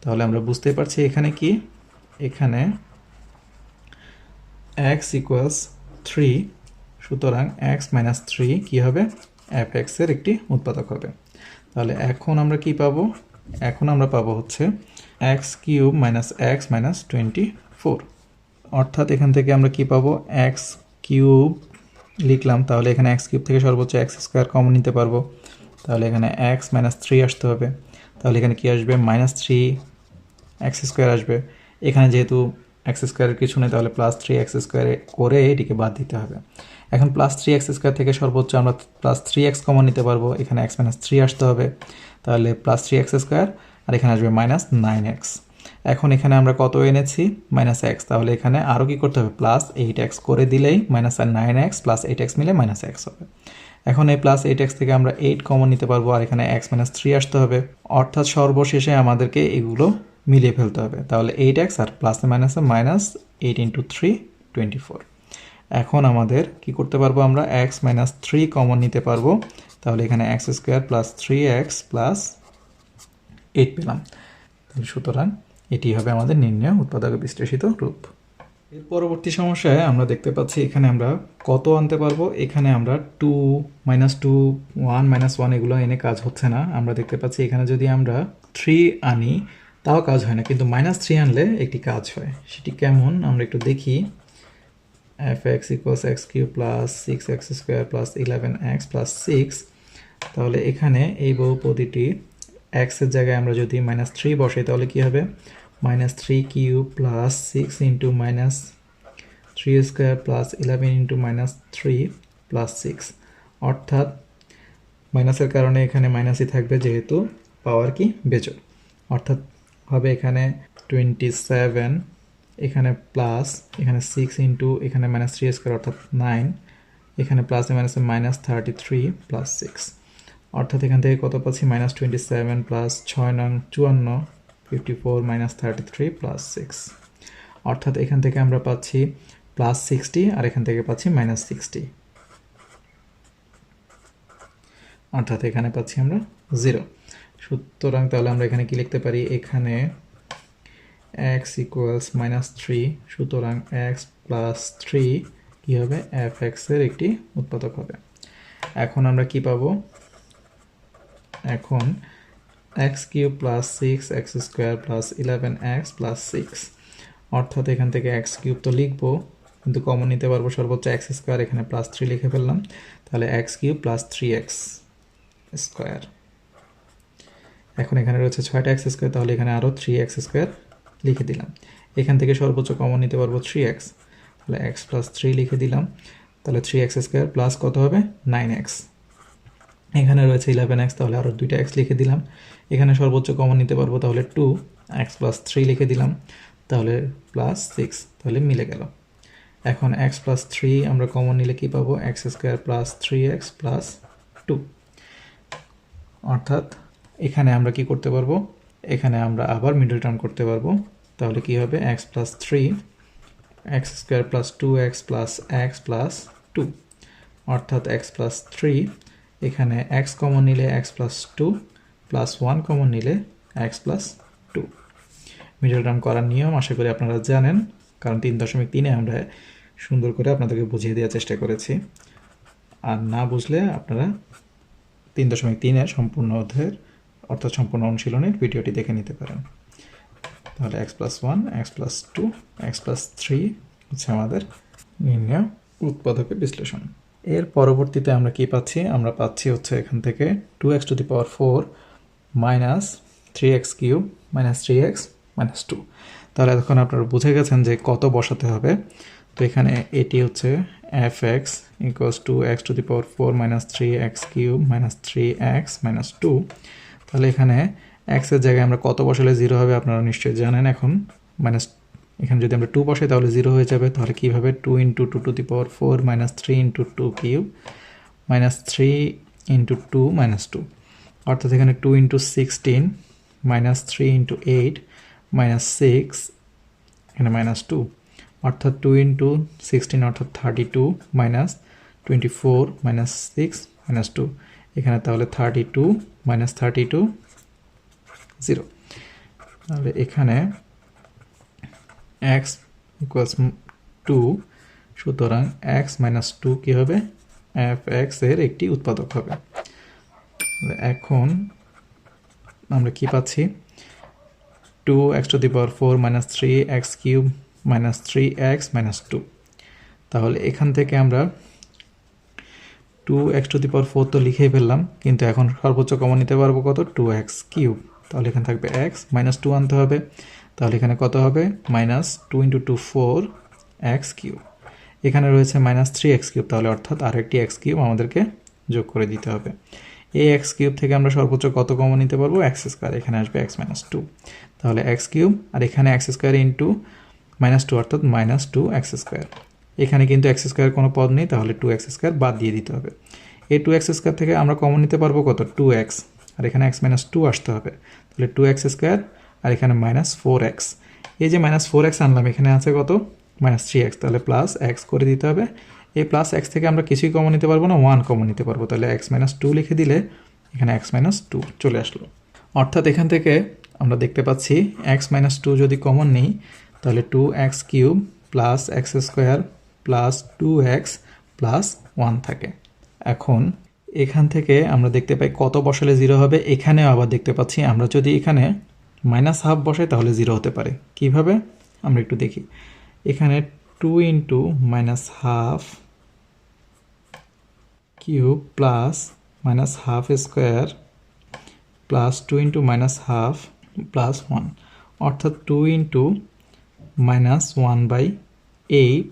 তাহলে আমরা বুঝতেই পারছি এখানে কি? এখানে x ইকুয়ালস 3, সুতরাং x মাইনাস 3 কী হবে? f(x) এর একটি উৎপাদক হবে। তাহলে এখন আমরা কি পাবো? এখন আমরা পাবো হচ্ছে x cube minus x minus 24। অর্থাৎ এখান থেকে আমরা কি পাবো? এক্স কিউব লিখলাম, তাহলে এখানে এক্স কিউব থেকে সর্বোচ্চ এক্স স্কোয়ার কমন নিতে পারবো। তাহলে এখানে এক্স মাইনাস 3 আসতে হবে। তাহলে এখানে কি আসবে? -3 এক্স স্কোয়ার আসবে। এখানে যেহেতু এক্স স্কোয়ারের কিছু নেই, তাহলে +3 এক্স স্কোয়ার করে এটিকে বাদ দিতে হবে। এখন +3 এক্স স্কোয়ার থেকে সর্বোচ্চ আমরা +3x কমন নিতে পারবো। এখানে x মাইনাস 3 আসতে হবে, তাহলে +3 এক্স স্কোয়ার, আর এখানে আসবে -9x। এখন এখানে আমরা কত এনেছি? -x। তাহলে এখানে আরও কি করতে হবে? +8x করে দিলেই -9x +8x মিলে -x হবে। এখন এই +8x থেকে আমরা 8 কমন নিতে পারবো, আর এখানে x মাইনাস 3 আসতে হবে। অর্থাৎ সর্বশেষে আমাদেরকে এগুলো মিলিয়ে ফেলতে হবে। তাহলে 8x আর প্লাসে মাইনাসে -8 × 3 24। এখন আমাদের কি করতে পারবো, আমরা এক্স মাইনাস 3 কমন নিতে পারবো। তাহলে এখানে x square plus 3x plus 8 পেলাম। তাহলে সুতরাং এটি হবে আমাদের নির্ণয় উৎপাদক বিশ্লেষিত রূপ। এর পরবর্তী সমস্যায় আমরা দেখতে পাচ্ছি এখানে আমরা কত আনতে পারবো। এখানে আমরা 2 -2 1 -1 এগুলো এনে কাজ হচ্ছে না। আমরা দেখতে পাচ্ছি এখানে যদি আমরা 3 আনি তাও কাজ হয় না, কিন্তু -3 আনলে একটি কাজ হয়। সেটি কেমন আমরা একটু দেখি। fx = x³ + 6x² + 11x + 6। তাহলে এখানে এই বহুপদীটি x এর জায়গায় আমরা যদি -3 বসাই তাহলে কি হবে, -3³ + 6 × -3² + 11 × -3 + 6, অর্থাৎ মাইনাসের কারণে এখানে মাইনাসই থাকবে যেহেতু পাওয়ার কি বেজোড়, অর্থাৎ হবে এখানে 27, এখানে প্লাস, এখানে 6 ইন্টু এখানে -3² অর্থাৎ 9, এখানে প্লাসে মাইনাসে -33 + 6, অর্থাৎ এখান থেকে কত পাচ্ছি, -27 + 6 নং 54, 54 -33 + 6, অর্থাৎ এখান থেকে আমরা পাচ্ছি +60 আর এখান থেকে পাচ্ছি -60, অর্থাৎ এখানে পাচ্ছি আমরা 0। সুতরাং তাহলে আমরা এখানে কি লিখতে পারি, এখানে x = -3, সুতরাং x + 3 কি হবে, fx এর একটি উৎপাদক হবে। এখন আমরা কি পাবো, এখন x³ + 6x² + 11x + 6, অর্থাৎ এখান থেকে x³ তো লিখবো কিন্তু কমন নিতে পারবো সর্বোচ্চ x², এখানে +3 লিখে ফেললাম। তাহলে x³ + 3x², এখন এখানে রয়েছে 6টা x², তাহলে এখানে আরও 3x² লিখে দিলাম। এখান থেকে সর্বোচ্চ কমন নিতে পারবো 3x, তাহলে x + 3 লিখে দিলাম। তাহলে 3x² প্লাস কত হবে, 9x, এখানে রয়েছে 11x, তাহলে আরও 2টা x লিখে দিলাম। এখানে সর্বোচ্চ কমন নিতে পারবো তাহলে 2x + 3 লিখে দিলাম, তাহলে +6, তাহলে মিলে গেল। এখন x + 3 আমরা কমন নিলে কি পাবো, x² + 3x + 2, অর্থাৎ এখানে আমরা কি করতে পারবো, এখানে আমরা আবার মিডল টার্ম করতে পারবো। তাহলে কি হবে, x + 3, x² + 2x + x + 2, অর্থাৎ x + 3, এখানে x কমন নিলে x + 2 + 1 কমন নিলে x + 2। মিডল টার্ম করার নিয়ম আশা করি আপনারা জানেন, কারণ 3.3-এ আমরা সুন্দর করে আপনাদেরকে বুঝিয়ে দেওয়ার চেষ্টা করেছি। আর না বুঝলে আপনারা 3.3-এর সম্পূর্ণ অধ্যায়ের অর্থাৎ সম্পূর্ণ অনুশীলনের ভিডিওটি দেখে নিতে পারেন। তাহলে x + 1, x + 2, x + 3 হচ্ছে আমাদের নির্ণয় উৎপাদকের বিশ্লেষণ। এর পরবর্তীতে আমরা কি পাচ্ছি, আমরা পাচ্ছি হচ্ছে এখান থেকে 2x⁴ - 3x³ - 3x - 2। তাহলে এতক্ষণ আপনারা বুঝে গেছেন যে কত বসাতে হবে। তো এখানে এটি হচ্ছে fx = 2x⁴ - 3x³ - 3x - 2। তাহলে এখানে x এর জায়গায় আমরা কত বসালে 0 হবে আপনারা নিশ্চয়ই জানেন। এখন এখানে যদি আমরা 2 বসাই তাহলে 0 হয়ে যাবে। তাহলে কীভাবে, 2 × 2⁴ - 3 × 2³ - 3 × 2 - 2, অর্থাৎ এখানে 2 × 16 - 3 × 8 - 6, এখানে -2, অর্থাৎ 2 × 16 অর্থাৎ 32 - 24 - 6 - 2, এখানে তাহলে 32 - 32 0। তাহলে এখানে x = 2, সুতরাং x - 2 কী হবে, fx এর একটি উৎপাদক হবে। এখন আমরা কি পাচ্ছি, 2x⁴ - 3x³ - 3x - 2। তাহলে এখান থেকে আমরা 2x⁴ তো লিখেই ফেললাম, কিন্তু এখন সর্বোচ্চ কমন নিতে পারবো কত, 2x³। তাহলে এখানে থাকবে x, -2 আনতে হবে। তাহলে এখানে কত হবে, -2 × 2 4x³, এখানে রয়েছে -3x³, তাহলে অর্থাৎ আরেকটি x³ আমাদেরকে যোগ করে দিতে হবে। এই x³ থেকে আমরা সর্বোচ্চ কত কমন নিতে পারবো, x², এখানে আসবে x - 2, তাহলে x³ আর এখানে x² × -2 অর্থাৎ -2x²। এখানে কিন্তু x² কোনো পদ নেই, তাহলে 2x² বাদ দিয়ে দিতে হবে। এই 2x² থেকে আমরা কমন নিতে পারবো কত, 2x, আর এখানে x - 2 আসতে হবে। তাহলে 2x² আর এখানে -4x, এই যে -4x আনলাম, এখানে আছে কত, মাইনাস 3x, তাহলে প্লাস এক্স করে দিতে হবে। এই প্লাস এক্স থেকে আমরা কিছুই কমন নিতে পারবো না, 1 কমন নিতে পারবো, তাহলে এক্স মাইনাস 2 লিখে দিলে এখানে এক্স মাইনাস 2 চলে আসলো। অর্থাৎ এখান থেকে আমরা দেখতে পাচ্ছি এক্স মাইনাস 2 যদি কমন নিই তাহলে 2x cube plus x square plus 2x plus 1 থাকে। এখন এখান থেকে আমরা দেখতে পাই কত বসালে 0 হবে, এখানেও আবার দেখতে পাচ্ছি আমরা যদি এখানে মাইনাস হাফ বসাই তাহলে 0 হতে পারে। কিভাবে আমরা একটু দেখি, এখানে 2 into minus half cube plus minus half square plus 2 into minus half plus 1, অর্থাৎ 2 ইন্টু মাইনাস 1/8,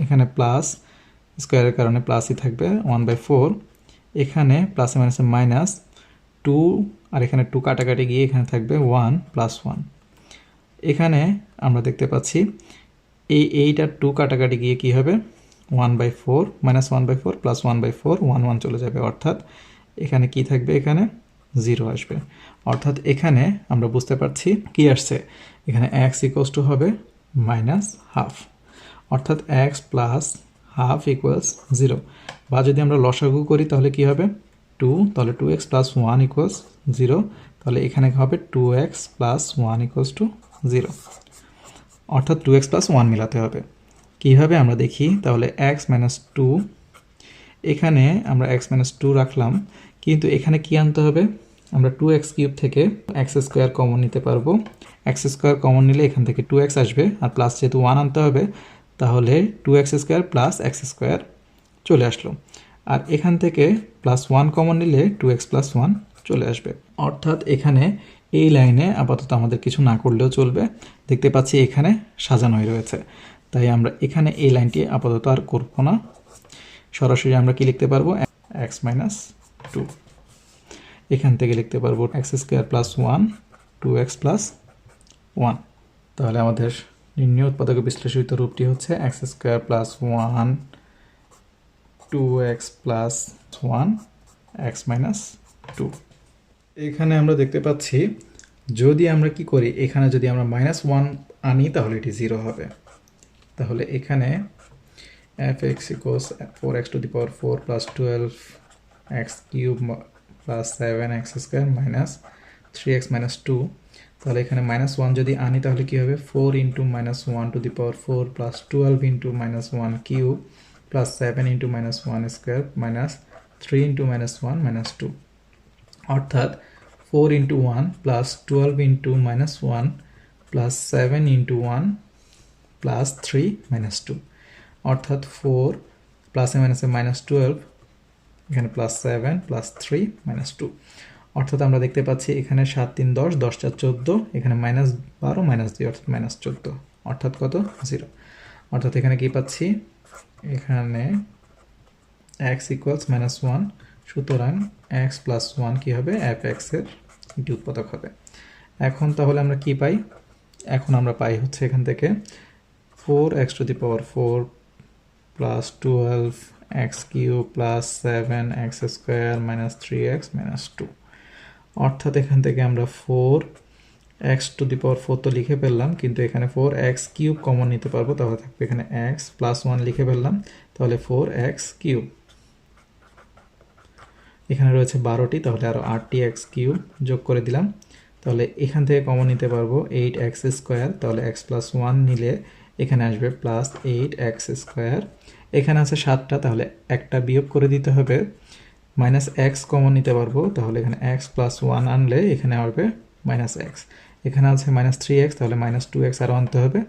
এখানে প্লাস স্কোয়ারের কারণে প্লাসই থাকবে 1/4, এখানে প্লাসে মাইনাসে মাইনাস 2 আর এখানে 2 কাটাকাটি গিয়ে এখানে থাকবে 1 প্লাস 1। এখানে আমরা দেখতে পাচ্ছি এই 8 আর 2 কাটাকাটি গিয়ে কী হবে 1/4 মাইনাস 1/4 প্লাস 1/4, 1 1 চলে যাবে, অর্থাৎ এখানে কি থাকবে, এখানে 0 আসবে। অর্থাৎ এখানে আমরা বুঝতে পারছি কি আসছে, এখানে x ইকুয়ালস টু হবে মাইনাস হাফ, অর্থাৎ x প্লাস হাফ ইকুয়ালস 0। বা যদি আমরা লসাগু করি তাহলে কি হবে 2, তাহলে 2x প্লাস 1 ইকুয়ালস 0, তাহলে এখানে হবে 2x প্লাস 1 ইকুয়ালস টু 0, অর্থাৎ 2x প্লাস 1 মিলাতে হবে। কীভাবে আমরা দেখি, তাহলে x মাইনাস 2, এখানে আমরা x মাইনাস 2 রাখলাম, কিন্তু এখানে কি আনতে হবে, আমরা 2x কিউব থেকে এক্স স্কোয়ার কমন নিতে পারবো, এক্স স্কোয়ার কমন নিলে এখান থেকে 2x আসবে, আর প্লাস যেহেতু 1 আনতে হবে তাহলে 2x square plus x square চলে আসলো, আর এখান থেকে প্লাস 1 কমন নিলে 2x প্লাস 1 চলে আসবে। অর্থাৎ এখানে এই লাইনে আপাতত আমাদের কিছু না করলেও চলবে, দেখতে পাচ্ছি এখানে সাজানোই রয়েছে, তাই আমরা এখানে এই লাইনটি আপাতত আর করব না, সরাসরি আমরা কি লিখতে পারবো x মাইনাস 2, এখান থেকে লিখতে পারবো x square plus 1 2x plus 1। তাহলে আমাদের নির্ণয় উৎপাদক বিশ্লেষিত রূপটি হচ্ছে x square plus 1 2x plus 1 x minus 2। এখানে আমরা দেখতে পাচ্ছি যদি আমরা কি করি, এখানে যদি আমরা মাইনাস 1 আনি তাহলে এটি 0 হবে, তাহলে এখানে fx equals 4x to the power 4 plus 12x cube plus 7x square minus 3x minus 2, তাহলে এখানে মাইনাস 1 যদি আনি তাহলে কি হবে 4 into minus 1 to the power 4 plus 12 into minus 1 cube plus 7 into minus 1 square minus 3 into minus 1 minus 2, অর্থাৎ 4 into 1 plus 12 into minus 1 plus 7 into 1 plus 3 minus 2, অর্থাৎ 4 প্লাসে মাইনাসে মাইনাস 12, এখানে প্লাস 7 প্লাস 3 মাইনাস 2, অর্থাৎ আমরা দেখতে পাচ্ছি এখানে 7 3 10 10 4 14, এখানে মাইনাস 12 মাইনাস 2 অর্থাৎ মাইনাস 14, অর্থাৎ কত 0, অর্থাৎ এখানে কি পাচ্ছি, এখানে x ইকুয়ালস মাইনাস 1, সুতরাং x প্লাস 1 কী হবে fx এর একটি উৎপাদক হবে। এখন তাহলে আমরা কি পাই, এখন আমরা পাই হচ্ছে এখান থেকে 4x to the power 4 plus 12x cube plus 7x square minus 3x minus 2, অর্থাৎ এখান থেকে আমরা 4x to the power 4 তো লিখে ফেললাম, কিন্তু এখানে 4x কিউব কমন নিতে পারবো, তাহলে থাকবে এখানে x প্লাস 1 লিখে ফেললাম, তাহলে 4x কিউব, এখানে রয়েছে 12টি, তাহলে আরও 8টি x কিউব যোগ করে দিলাম, তাহলে এখান থেকে কমন নিতে পারবো 8x স্কোয়ার, তাহলে x প্লাস 1 নিলে এখানে আসবে প্লাস 8x স্কোয়ার, এখানে আছে 7টা, তাহলে একটা বিয়োগ করে দিতে হবে, মাইনাস এক্স কমন নিতে পারবো, তাহলে এখানে x প্লাস 1 আনলে এখানে আসবে মাইনাস এক্স, এখানে আছে মাইনাস 3x, তাহলে মাইনাস 2x আরও আনতে হবে,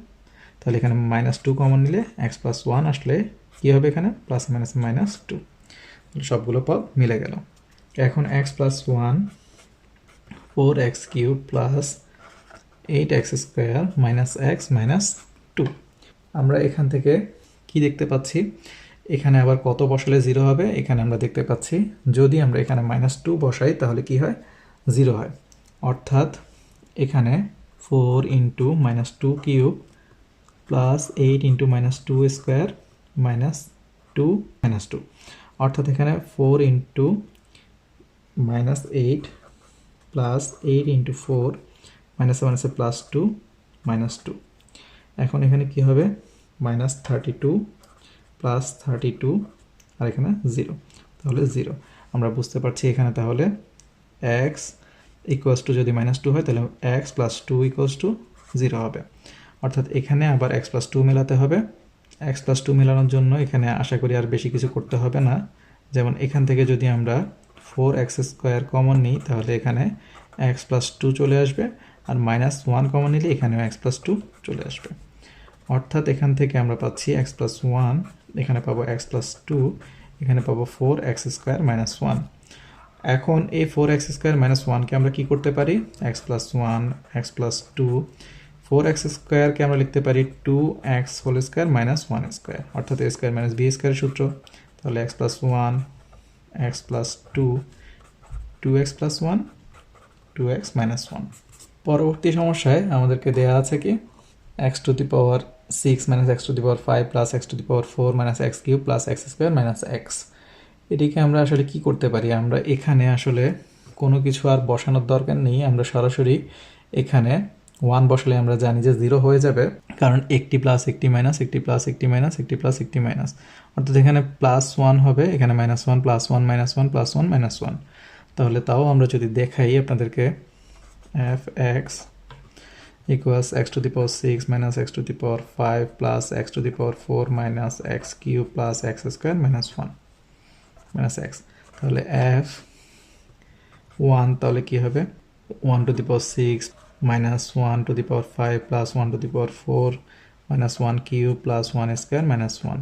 তাহলে এখানে মাইনাস 2 কমন নিলে x প্লাস 1 আসলে কী হবে, এখানে প্লাস মাইনাস মাইনাস 2, সবগুলো পদ মিলে গেল। এখন x plus 1 4x cube plus 8x square minus x minus 2, আমরা এখান থেকে কি দেখতে পাচ্ছি, এখানে আবার কত বসালে 0 হবে, এখানে আমরা দেখতে পাচ্ছি যদি আমরা এখানে মাইনাস 2 বসাই তাহলে কি হয় 0 হয়, অর্থাৎ এখানে 4 into minus 2 cube plus 8 into minus 2 square minus 2 minus 2, অর্থাৎ এখানে 4 ইন্টু মাইনাস 8 প্লাস 8 ইন্টু 4 মাইনাসে মাইনাসে প্লাস 2 মাইনাস 2, এখন এখানে কি হবে মাইনাস 32 প্লাস 32 আর এখানে 0, তাহলে 0। আমরা বুঝতে পারছি এখানে তাহলে এক্স ইকুয়ালস টু যদি -2 হয় তাহলে এক্স প্লাস 2 ইকুয়ালস টু 0 হবে। অর্থাৎ এখানে আবার এক্স প্লাস 2 মেলাতে হবে। এক্স প্লাস 2 মেলানোর জন্য এখানে আশা করি আর বেশি কিছু করতে হবে না। যেমন এখান থেকে যদি আমরা 4x² কমন নিই তাহলে এখানে এক্স প্লাস 2 চলে আসবে, আর -1 কমন নিলে এখানেও এক্স প্লাস 2 চলে আসবে। অর্থাৎ এখান থেকে আমরা পাচ্ছি এক্স প্লাস 1, এখানে পাবো এক্স প্লাস 2, এখানে পাবো 4x² - 1। এখন এই 4x² - 1কে আমরা কি করতে পারি? x plus 1, x plus 2, 4x² আমরা লিখতে পারি 2x² - 1² অর্থাৎ a² - b² সূত্র। তাহলে x plus 1, x plus 2, 2x plus 1, 2x - 1। পরবর্তী সমস্যায় আমাদেরকে দেয়া আছে কি x to the power 6 - x to the power 5 plus x to the power 4 - x cube plus x² - x। এটিকে আমরা আসলে কি করতে পারি? আমরা এখানে আসলে কোনো কিছু আর বসানোর দরকার নেই। আমরা সরাসরি এখানে 1 বসালে আমরা জানি যে 0 হয়ে যাবে, কারণ একটি প্লাস একটি মাইনাস, একটি প্লাস একটি মাইনাস, একটি প্লাস একটি মাইনাস। অর্থাৎ এখানে +1 হবে, এখানে -1 +1 -1 +1 -1। তাহলে তাও আমরা যদি দেখাই আপনাদেরকে f(x) equals x to the power 6 minus x to the power 5 plus x to the power 4 minus x cube plus x² minus 1 minus x। তাহলে f(1) তাহলে কি হবে? 1 to the power 6 minus 1 to the power 5 plus 1 to the power 4 minus 1 cube plus 1² minus 1।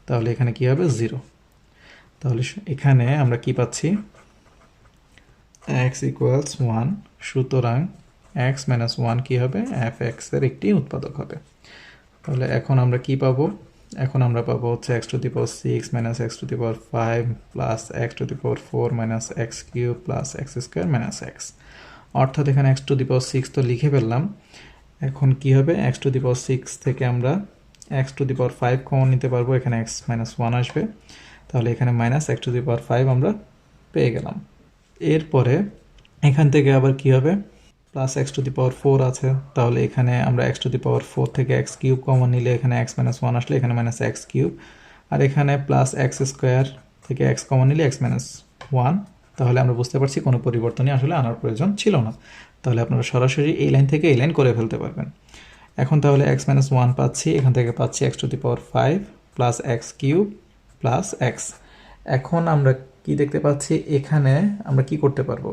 তাহলে এখানে কি হবে? 0। তাহলে এখানে আমরা কি পাচ্ছি? x equals 1, সুতরাং x minus 1 কি হবে? f(x) এর একটি উৎপাদক হবে। তাহলে এখন আমরা কি পাবো? এখন আমরা পাবো হচ্ছে x to the power 6 minus x to the power 5 plus x to the power 4 minus x cube plus x² minus x। অর্থাৎ এখানে x to the power 6 তো লিখে ফেললাম। এখন কি হবে? x to the power 6 থেকে আমরা x to the power 5 common নিতে পারবো, এখানে x minus 1 আসবে। তাহলে এখানে minus x to the power 5 আমরা পেয়ে গেলাম। এরপরে এখান থেকে আবার কি হবে? Plus x to the power 4 আছে, তাহলে এখানে আমরা x to the power 4 থেকে x কিউব কমন নিলে এখানে x minus 1 আসলে এখানে মাইনাস x কিউব, আর এখানে প্লাস x² থেকে x কমন নিলে x minus 1। তাহলে আমরা বুঝতে পারছি কোনো পরিবর্তনই আসলে আনার প্রয়োজন ছিল না। তাহলে আপনারা সরাসরি এই লাইন থেকে এই লাইন করে ফেলতে পারবেন। এখন তাহলে x minus 1 পাচ্ছি, এখান থেকে পাচ্ছি x to the power 5 plus x cube plus x। এখন আমরা কি দেখতে পাচ্ছি? এখানে আমরা কি করতে পারবো?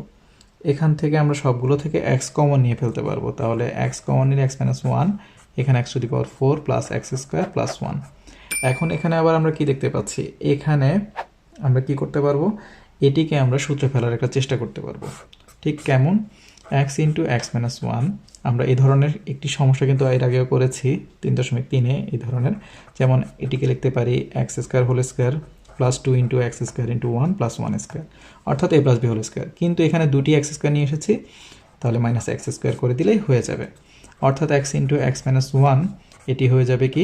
এখান থেকে আমরা সবগুলো থেকে x কমন নিয়ে ফেলতে পারবো। তাহলে x কমন নিলে x minus 1, এখানে x to the power 4 plus x² plus 1। এখন এখানে আবার আমরা কি দেখতে পাচ্ছি? এখানে আমরা কি করতে পারবো? এটিকে আমরা সূত্রে ফেলার একটা চেষ্টা করতে পারবো। ঠিক কেমন? x into x minus 1। আমরা এই ধরনের একটি সমস্যা কিন্তু এর আগেও করেছি 3.3-এ এই ধরনের। যেমন এটিকে লিখতে পারি x² whole square plus 2 into x² into 1 plus 1² অর্থাৎ a plus b whole square. কিন্তু এখানে দুটি x² নিয়ে এসেছি, তাহলে মাইনাস x² করে দিলেই হয়ে যাবে। অর্থাৎ x ইন্টু x মাইনাস 1 এটি হয়ে যাবে কি?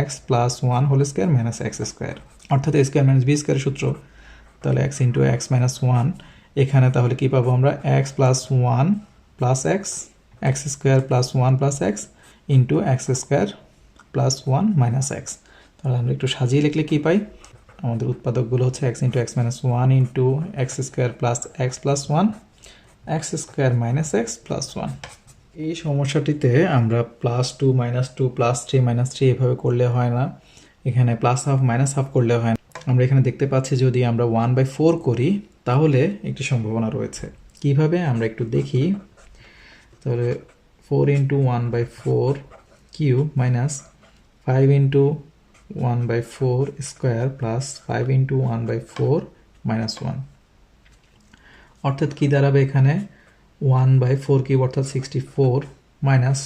x plus 1 whole square minus x², অর্থাৎ a square minus b square সূত্র। তাহলে x ইন্টু x মাইনাস 1, এখানে তাহলে কি পাবো আমরা? x plus 1 plus x, x² plus 1 plus x into x² plus 1 minus x। তাহলে আমরা একটু সাজিয়ে লিখলে কি পাই? আমাদের উৎপাদকগুলো হচ্ছে x into x minus 1 into x² plus x plus 1, x² minus x plus 1। এই সমস্যাটিতে আমরা +2 -2 +3 -3 এভাবে করলে হয় না, এখানে +হাফ -হাফ করলে হয় না। আমরা এখানে দেখতে পাচ্ছি যদি আমরা 1/4 করি তাহলে একটি সম্ভাবনা রয়েছে। কিভাবে? আমরা একটু দেখি। তাহলে 4 into 1/4 cube minus 5 into 1/4 square plus 5 into 1/4 minus 1। অর্থাৎ কি দাঁড়াবে এখানে? 1/4 কিউব অর্থাৎ 64 মাইনাস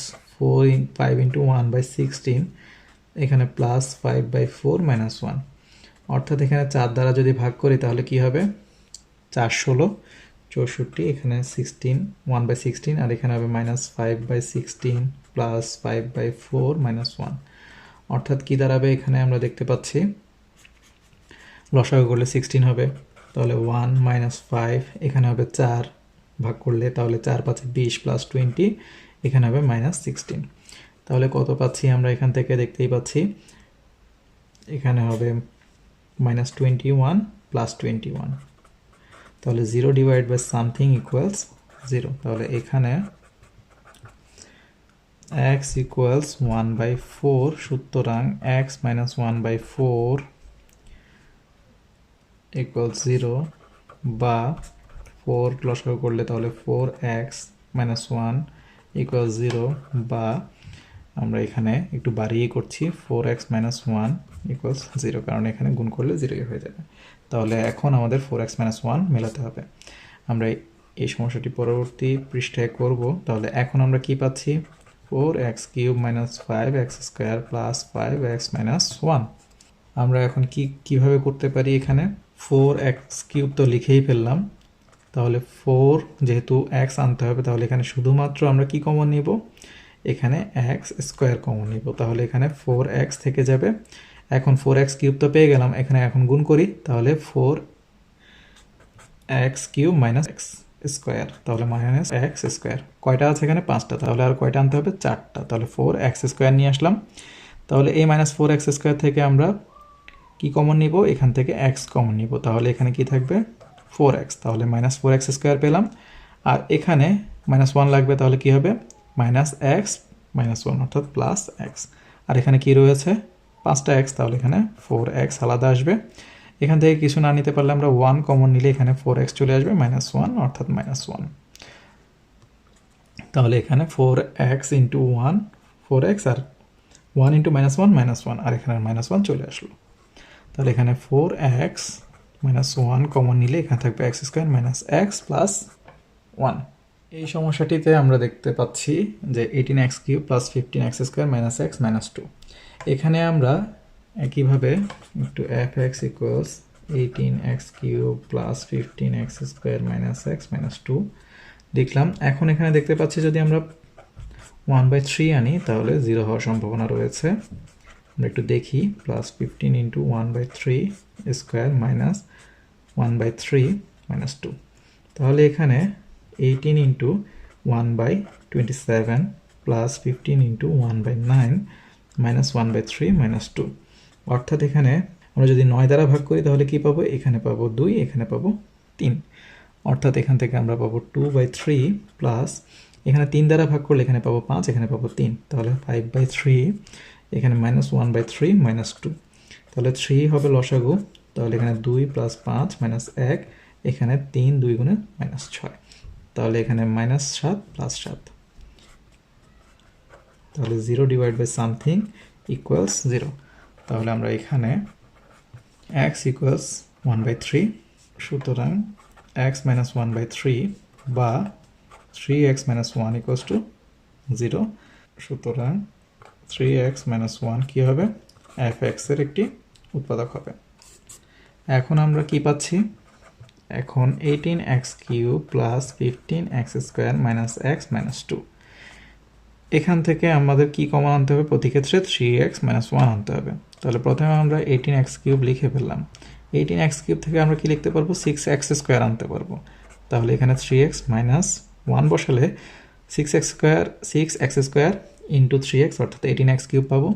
5 ইন্টু 1/16, এখানে প্লাস 5/4 মাইনাস 1। অর্থাৎ এখানে 4 দ্বারা যদি ভাগ করি তাহলে কি হবে? 4 ষোলো 64, এখানে 16 1/16, আর এখানে হবে মাইনাস 5/16 প্লাস 5/4 মাইনাস 1। অর্থাৎ কি দাঁড়াবে? এখানে আমরা দেখতে পাচ্ছি লসাগু করলে 16 হবে, তাহলে 1 মাইনাস 5, এখানে হবে 4 ভাগ করলে, তাহলে 4 5 20 প্লাস 20, এখানে হবে মাইনাস 16। তাহলে কত পাচ্ছি আমরা এখান থেকে দেখতেই পাচ্ছি, এখানে হবে -21 + 21, তাহলে 0 ডিভাইড বাই সামথিং ইকুয়ালস 0। তাহলে এখানে x ইকুয়ালস 1/4, সুতরাং x - 1/4 ইকুয়ালস 0, বা 4 লসাগু করলে তাহলে 4x - 1 ইকুয়ালস 0, বা আমরা এখানে একটু বাড়িয়ে করছি 4x - 1 ইকুয়ালস 0, কারণ এখানে গুণ করলে 0 হয়ে যাবে। তাহলে এখন আমাদের 4x - 1 মেলাতে হবে। আমরা এই সমস্যাটি পরবর্তী পৃষ্ঠায় করব। তাহলে এখন আমরা কি পাচ্ছি, 4x³ - 5x² + 5x - 1। আমরা এখন কিভাবে করতে পারি, এখানে 4x³ তো লিখেই ফেললাম, তাহলে 4 যেহেতু x আনতে হবে, তাহলে এখানে শুধুমাত্র আমরা কি কমন নিব, এখানে x² কমন নিব। তাহলে এখানে 4x থেকে যাবে। এখন 4x³ তো পেয়ে গেলাম, এখানে এখন গুণ করি, তাহলে 4x³ - x², তাহলে -x²। কয়টা আছে এখানে, 5টা, তাহলে আর কয়টা আনতে হবে, 4টা। তাহলে 4x² নিয়ে আসলাম। তাহলে এই -4x² থেকে আমরা কি কমন নিব, এখান থেকে x কমন নিব, তাহলে এখানে কি থাকবে, 4x। তাহলে -4x² পেলাম। আর এখানে -1 লাগবে, তাহলে কি হবে, -x - 1 অর্থাৎ +x। আর এখানে কি রয়েছে, 5টা x, তাহলে এখানে 4x আলাদা আসবে। এখান থেকে কিছু না নিতে পারলে আমরা 1 কমন নিলে এখানে 4x চলে আসবে, -1 অর্থাৎ -1। তাহলে এখানে 4x × 1 4x, আর 1 × -1 -1, আর এখানে -1 চলে আসলো। তাহলে এখানে 4x - 1 কমন নিলে এখানে থাকবে x² - x + 1। এই সমস্যাটিতে আমরা দেখতে পাচ্ছি যে 18x³ + 15x² - x - 2। এখানে আমরা একইভাবে একটু fx equals 18x³ + 15x² - x - 2 লিখলাম। এখন এখানে দেখতে পাচ্ছি যদি আমরা 1/3 আনি তাহলে 0 হওয়ার সম্ভাবনা রয়েছে। আমরা একটু দেখি, +15 × 1/3² - 1/3 - 2। তাহলে এখানে 18 × 1/27 + 15 × 1/9 - 1/3 - 2, অর্থাৎ এখানে আমরা যদি 9 দ্বারা ভাগ করি তাহলে কি পাবো, এখানে পাবো 2, এখানে পাবো 3, অর্থাৎ এখান থেকে আমরা পাবো 2/3 প্লাস এখানে 3 দ্বারা ভাগ করলে এখানে পাবো 5, এখানে পাবো 3, তাহলে 5/3, এখানে -1/3 - 2, তাহলে 3 হবে লসাগু। তাহলে এখানে 2 + 5 - 1, এখানে 3 2 গুণে -6, তাহলে এখানে -7 + 7, তাহলে 0 ডিভাইড বাই সামথিং ইকুয়ালস 0। তাহলে আমরা এখানে x ইকুয়ালস 1/3, সুতরাং x - 1/3 বা 3x - 1 ইকুয়ালস টু 0, সুতরাং 3x - 1 কি হবে, fx এর একটি উৎপাদক হবে। এখন আমরা কি পাচ্ছি, এখন 18x³ + 15x² - x - 2, এখান থেকে আমাদের কি কমন আনতে হবে, প্রতি ক্ষেত্রে 3x - 1 আনতে হবে। তাহলে প্রথমে আমরা 18x³ লিখে ফেললাম। 18x³ থেকে আমরা কি লিখতে পারবো, 6x² আনতে পারবো। তাহলে এখানে 3x - 1 বসালে 6x² × 3x অর্থাৎ 18x³ পাবো।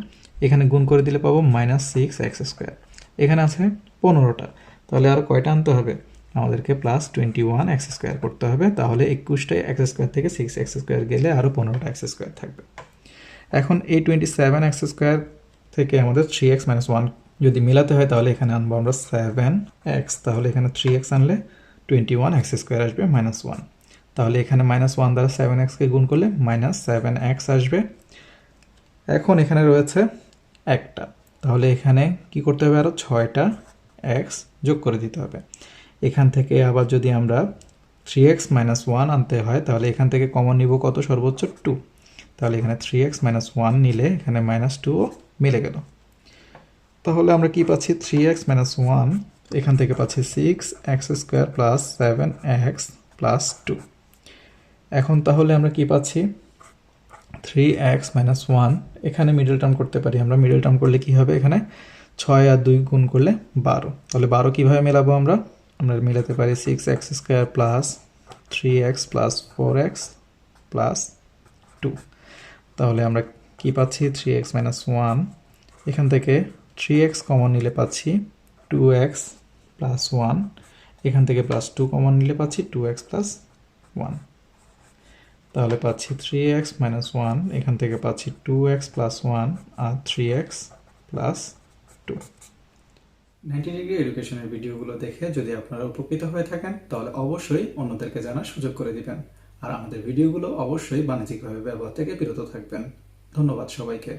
এখানে গুণ করে দিলে পাবো -6x²। এখানে আছে 15টা, তাহলে আর কয়টা আনতে হবে, আমাদেরকে +21x² করতে হবে। তাহলে 21টা x² থেকে 6x² গেলে আরও 15টা x² থাকবে। এখন এই 27x² থেকে আমাদের 3x - 1 যদি মেলাতে হয় তাহলে এখানে আনবো আমরা 7x, তাহলে এখানে 3x আনলে 21x² আসবে -1, তাহলে এখানে -1 দ্বারা 7xকে গুণ করলে -7x আসবে। এখন এখানে রয়েছে একটা, তাহলে এখানে কি করতে হবে, আরও 6টা x যোগ করে দিতে হবে। এখান থেকে আবার যদি আমরা 3x - 1 আনতে হয় তাহলে এখান থেকে কমন নিব কত, সর্বোচ্চ 2, তাহলে এখানে 3x - 1 নিলে এখানে -2ও মিলে গেল। তাহলে আমরা কি পাচ্ছি, 3x - 1 এখান থেকে পাচ্ছি 6x² + 7x + 2। এখন তাহলে আমরা কি পাচ্ছি, 3x - 1, এখানে মিডল টার্ম করতে পারি আমরা। মিডল টার্ম করলে কি হবে, এখানে 6 আর 2 গুণ করলে 12, তাহলে 12 কীভাবে মেলাবো আমরা মেলাতে পারি 6x² + 3x + 4x + 2, তাহলে আমরা কি পাচ্ছি 3x মাইনাস 1, এখান থেকে 3x কমন নিলে পাচ্ছি 2x প্লাস 1, এখান থেকে প্লাস 2 কমন নিলে পাচ্ছি 2x প্লাস 1, তাহলে পাচ্ছি 3x মাইনাস 1, এখান থেকে পাচ্ছি 2x প্লাস 1 আর 3x প্লাস 2। 90 ডিগ্রি এডুকেশনের ভিডিওগুলো দেখে যদি আপনারা উপকৃত হয়ে থাকেন তাহলে অবশ্যই অন্যদেরকে জানার সুযোগ করে দিবেন, আর আমাদের ভিডিওগুলো অবশ্যই বাণিজ্যিকভাবে ব্যবহার থেকে বিরত থাকবেন। ধন্যবাদ সবাইকে।